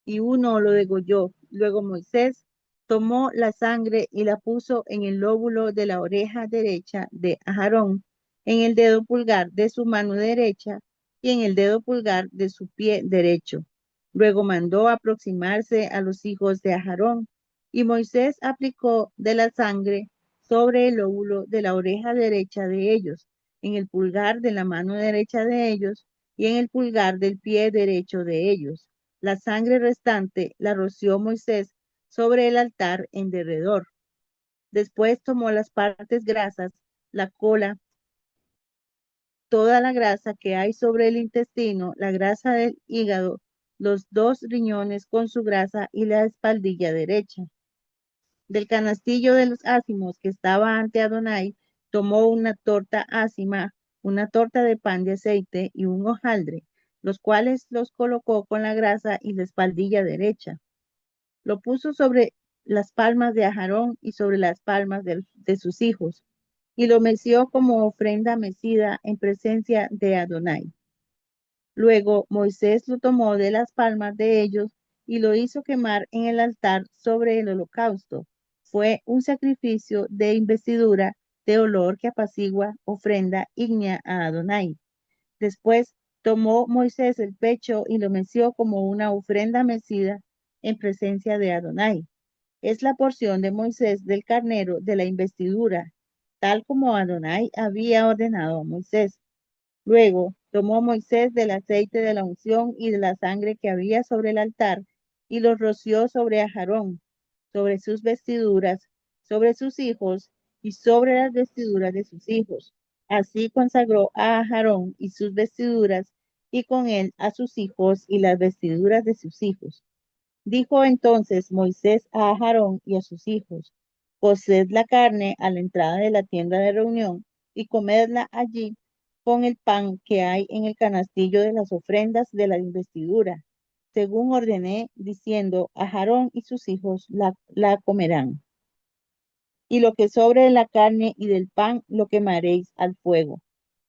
y uno lo degolló. Luego Moisés tomó la sangre y la puso en el lóbulo de la oreja derecha de Aarón, en el dedo pulgar de su mano derecha y en el dedo pulgar de su pie derecho. Luego mandó aproximarse a los hijos de Aarón, y Moisés aplicó de la sangre sobre el lóbulo de la oreja derecha de ellos, en el pulgar de la mano derecha de ellos y en el pulgar del pie derecho de ellos. La sangre restante la roció Moisés sobre el altar en derredor. Después tomó las partes grasas, la cola, toda la grasa que hay sobre el intestino, la grasa del hígado, los 2 riñones con su grasa y la espaldilla derecha. Del canastillo de los ázimos que estaba ante Adonai, tomó una torta ácima, una torta de pan de aceite y un hojaldre, los cuales los colocó con la grasa y la espaldilla derecha. Lo puso sobre las palmas de Aarón y sobre las palmas de sus hijos, y lo meció como ofrenda mecida en presencia de Adonai. Luego Moisés lo tomó de las palmas de ellos y lo hizo quemar en el altar sobre el holocausto. Fue un sacrificio de investidura de olor que apacigua, ofrenda ígnea a Adonai. Después tomó Moisés el pecho y lo meció como una ofrenda mecida en presencia de Adonai. Es la porción de Moisés del carnero de la investidura, tal como Adonai había ordenado a Moisés. Luego tomó Moisés del aceite de la unción y de la sangre que había sobre el altar, y los roció sobre Aarón, sobre sus vestiduras, sobre sus hijos y sobre las vestiduras de sus hijos. Así consagró a Aarón y sus vestiduras, y con él a sus hijos y las vestiduras de sus hijos. Dijo entonces Moisés a Aarón y a sus hijos: coced la carne a la entrada de la tienda de reunión y comedla allí con el pan que hay en el canastillo de las ofrendas de la investidura, según ordené, diciendo: a Aarón y sus hijos la comerán. Y lo que sobre de la carne y del pan lo quemaréis al fuego.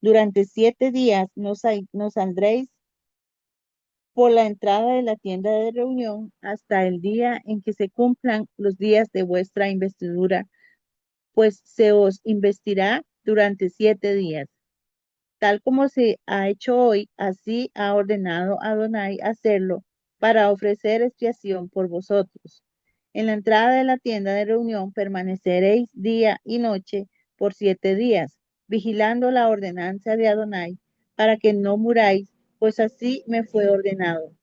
Durante 7 días no saldréis por la entrada de la tienda de reunión hasta el día en que se cumplan los días de vuestra investidura, pues se os investirá durante 7 días. Tal como se ha hecho hoy, así ha ordenado Adonai hacerlo para ofrecer expiación por vosotros. En la entrada de la tienda de reunión permaneceréis día y noche por 7 días, vigilando la ordenanza de Adonai, para que no muráis pues así me fue ordenado.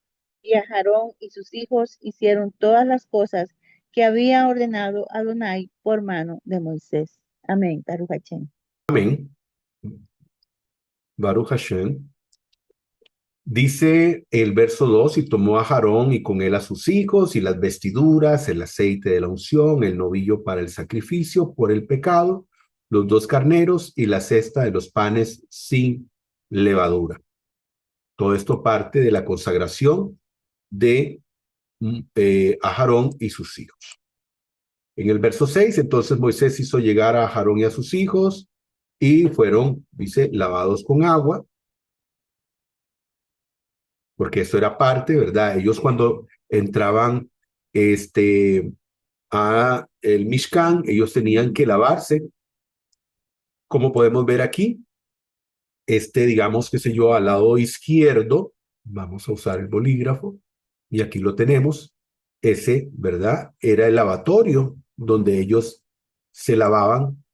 Y Aarón y sus hijos hicieron todas las cosas que había ordenado Adonai por mano de Moisés. Amén. Baruch Hashem. Amén. Baruch Hashem. Dice el verso 2, y tomó a Aarón y con él a sus hijos, y las vestiduras, el aceite de la unción, el novillo para el sacrificio por el pecado, los 2 carneros y la cesta de los panes sin levadura. Todo esto parte de la consagración de Aarón y sus hijos. En el verso 6, entonces Moisés hizo llegar a Aarón y a sus hijos, y fueron, dice, lavados con agua, porque esto era parte, ¿verdad? Ellos cuando entraban a el Mishkan, ellos tenían que lavarse, como podemos ver aquí, digamos, qué sé yo, al lado izquierdo, vamos a usar el bolígrafo, y aquí lo tenemos, ese, ¿verdad? Era el lavatorio donde ellos se lavaban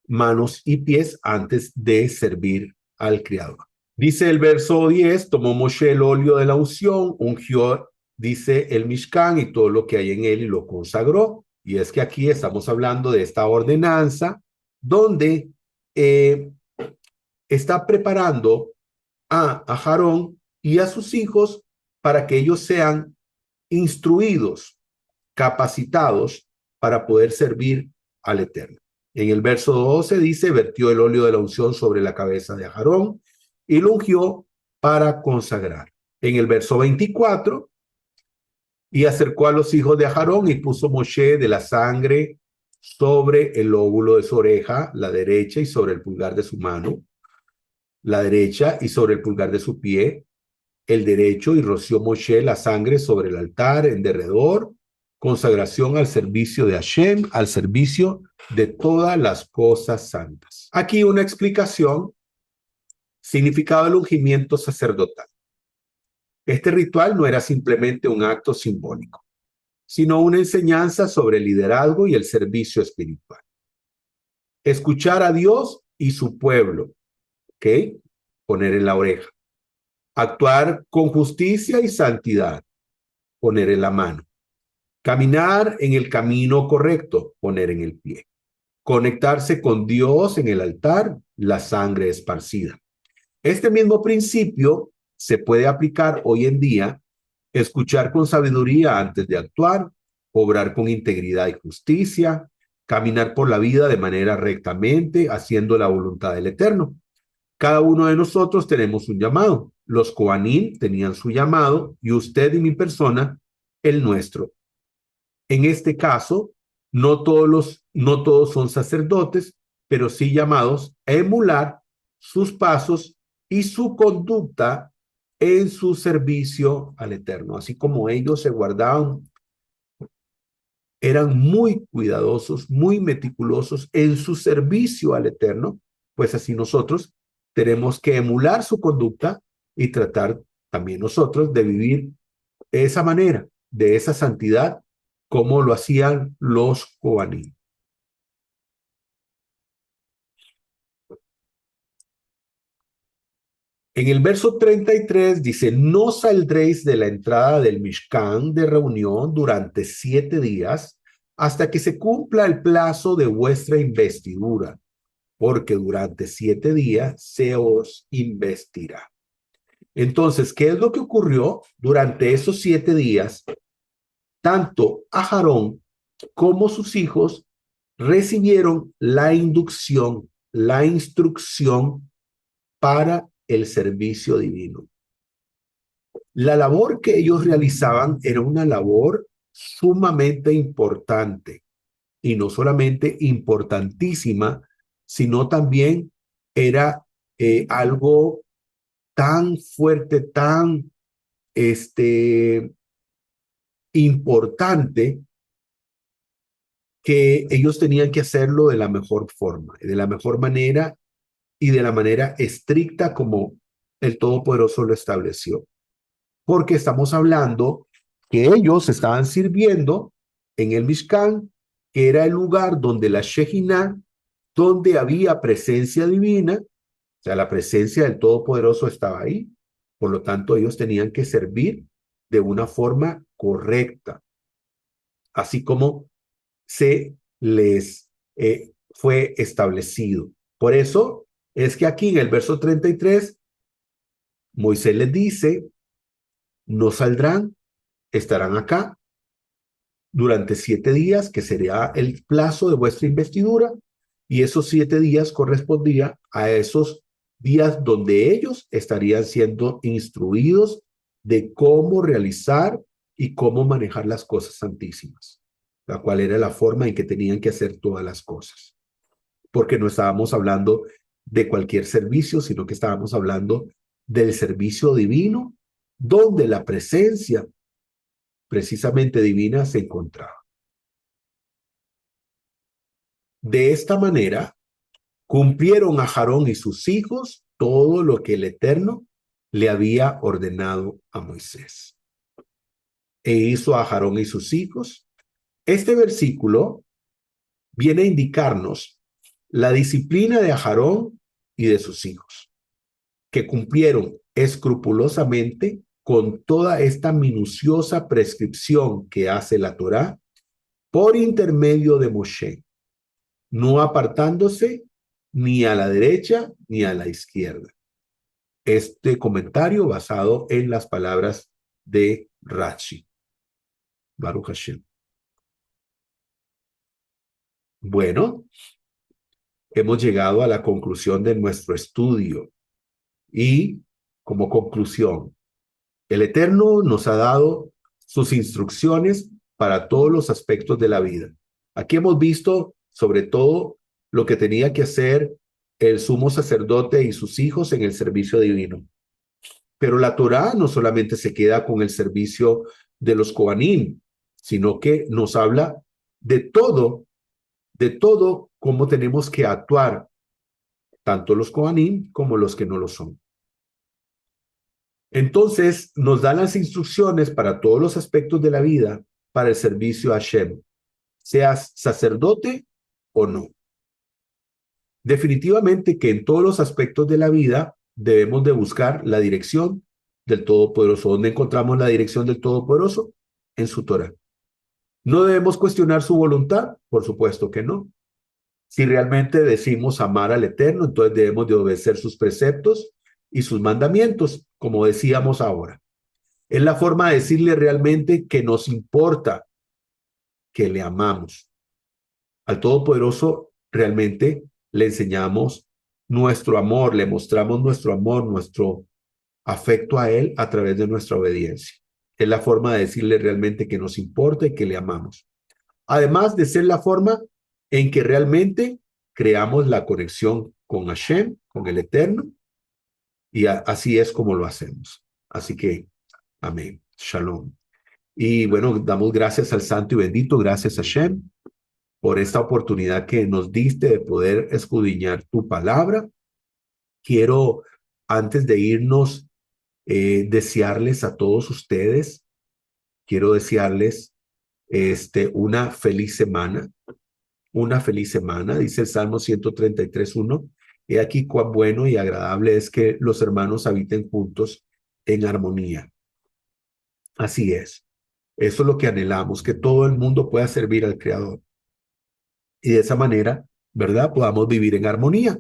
manos y pies antes de servir al Creador. Dice el verso 10, tomó Moshe el óleo de la unción, ungió, dice el Mishkan y todo lo que hay en él y lo consagró. Y es que aquí estamos hablando de esta ordenanza donde está preparando a Aarón y a sus hijos para que ellos sean instruidos, capacitados para poder servir al Eterno. En el verso 12 dice, vertió el óleo de la unción sobre la cabeza de Aarón y lo ungió para consagrar. En el verso 24, y acercó a los hijos de Aarón y puso Moshe de la sangre sobre el lóbulo de su oreja, la derecha, y sobre el pulgar de su mano, la derecha, y sobre el pulgar de su pie, el derecho, y roció Moshe la sangre sobre el altar en derredor, consagración al servicio de Hashem, al servicio de todas las cosas santas. Aquí una explicación, significado del ungimiento sacerdotal. Este ritual no era simplemente un acto simbólico, sino una enseñanza sobre el liderazgo y el servicio espiritual. Escuchar a Dios y su pueblo, ¿ok? Poner en la oreja. Actuar con justicia y santidad, poner en la mano. Caminar en el camino correcto, poner en el pie. Conectarse con Dios en el altar, la sangre esparcida. Este mismo principio se puede aplicar hoy en día, escuchar con sabiduría antes de actuar, obrar con integridad y justicia, caminar por la vida de manera rectamente, haciendo la voluntad del Eterno. Cada uno de nosotros tenemos un llamado. Los Kohanim tenían su llamado y usted y mi persona, el nuestro. En este caso, no todos son sacerdotes, pero sí llamados a emular sus pasos y su conducta en su servicio al Eterno. Así como ellos se guardaban, eran muy cuidadosos, muy meticulosos en su servicio al Eterno, pues así nosotros tenemos que emular su conducta y tratar también nosotros de vivir de esa manera, de esa santidad, como lo hacían los Kohanim. En el verso 33 dice, no saldréis de la entrada del Mishkan de reunión durante 7 días hasta que se cumpla el plazo de vuestra investidura, porque durante 7 días se os investirá. Entonces, ¿qué es lo que ocurrió durante esos 7 días? Tanto Aarón como sus hijos recibieron la inducción, la instrucción para el servicio divino. La labor que ellos realizaban era una labor sumamente importante y no solamente importantísima, sino también era algo tan fuerte, tan importante, que ellos tenían que hacerlo de la mejor forma, de la mejor manera y de la manera estricta como el Todopoderoso lo estableció. Porque estamos hablando que ellos estaban sirviendo en el Mishkan, que era el lugar donde la Shejinah, donde había presencia divina, o sea, la presencia del Todopoderoso estaba ahí, Por lo tanto, ellos tenían que servir de una forma correcta, así como se les fue establecido. Por eso es que aquí en el verso 33, Moisés les dice, no saldrán, estarán acá durante 7 días, que sería el plazo de vuestra investidura, y esos 7 días correspondía a esos días donde ellos estarían siendo instruidos de cómo realizar y cómo manejar las cosas santísimas, la cual era la forma en que tenían que hacer todas las cosas. Porque no estábamos hablando de cualquier servicio, sino que estábamos hablando del servicio divino, donde la presencia precisamente divina se encontraba. De esta manera, cumplieron a Aarón y sus hijos todo lo que el Eterno le había ordenado a Moisés. E hizo a Aarón y sus hijos. Este versículo viene a indicarnos la disciplina de Aarón y de sus hijos, que cumplieron escrupulosamente con toda esta minuciosa prescripción que hace la Torá por intermedio de Moshe, no apartándose ni a la derecha ni a la izquierda. Este comentario basado en las palabras de Rashi. Baruch Hashem. Bueno, hemos llegado a la conclusión de nuestro estudio y como conclusión, el Eterno nos ha dado sus instrucciones para todos los aspectos de la vida. Aquí hemos visto sobre todo lo que tenía que hacer el sumo sacerdote y sus hijos en el servicio divino. Pero la Torá no solamente se queda con el servicio de los Kohanim, sino que nos habla de todo cómo tenemos que actuar, tanto los Kohanim como los que no lo son. Entonces, nos da las instrucciones para todos los aspectos de la vida para el servicio a Hashem, seas sacerdote o no. Definitivamente que en todos los aspectos de la vida debemos de buscar la dirección del Todopoderoso. ¿Dónde encontramos la dirección del Todopoderoso? En su Torah. ¿No debemos cuestionar su voluntad? Por supuesto que no. Si realmente decimos amar al Eterno, entonces debemos de obedecer sus preceptos y sus mandamientos, como decíamos ahora. Es la forma de decirle realmente que nos importa, que le amamos. Al Todopoderoso realmente le enseñamos nuestro amor, le mostramos nuestro amor, nuestro afecto a Él a través de nuestra obediencia. Es la forma de decirle realmente que nos importa y que le amamos. Además de ser la forma en que realmente creamos la conexión con Hashem, con el Eterno, y así es como lo hacemos. Así que, amén. Shalom. Y bueno, damos gracias al Santo y Bendito, gracias Hashem, por esta oportunidad que nos diste de poder escudriñar tu palabra. Quiero, antes de irnos, desearles a todos ustedes, quiero desearles una feliz semana, dice el Salmo 133:1. He aquí cuán bueno y agradable es que los hermanos habiten juntos en armonía. Así es. Eso es lo que anhelamos, que todo el mundo pueda servir al Creador. Y de esa manera, ¿verdad? Podamos vivir en armonía.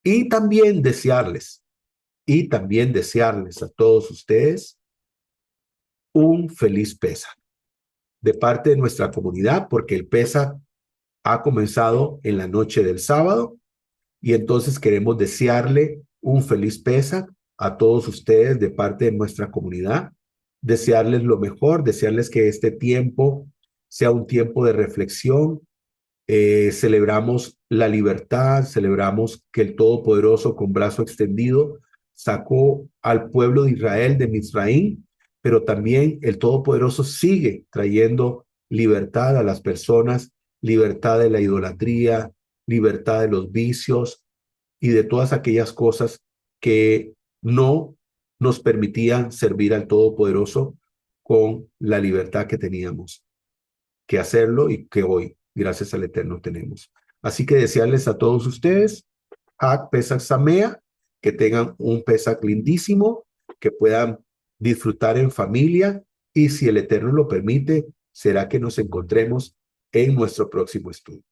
Y también desearles a todos ustedes un feliz Pesaj de parte de nuestra comunidad, porque el Pesaj ha comenzado en la noche del sábado y entonces queremos desearle un feliz Pesaj a todos ustedes de parte de nuestra comunidad, desearles lo mejor, desearles que este tiempo sea un tiempo de reflexión. Celebramos la libertad, celebramos que el Todopoderoso con brazo extendido sacó al pueblo de Israel de Misraín, pero también el Todopoderoso sigue trayendo libertad a las personas, libertad de la idolatría, libertad de los vicios y de todas aquellas cosas que no nos permitían servir al Todopoderoso con la libertad que teníamos que hacerlo y que hoy, gracias al Eterno, tenemos. Así que desearles a todos ustedes, Hag Pesach Samea, que tengan un Pesach lindísimo que puedan disfrutar en familia y si el Eterno lo permite, será que nos encontremos en nuestro próximo estudio.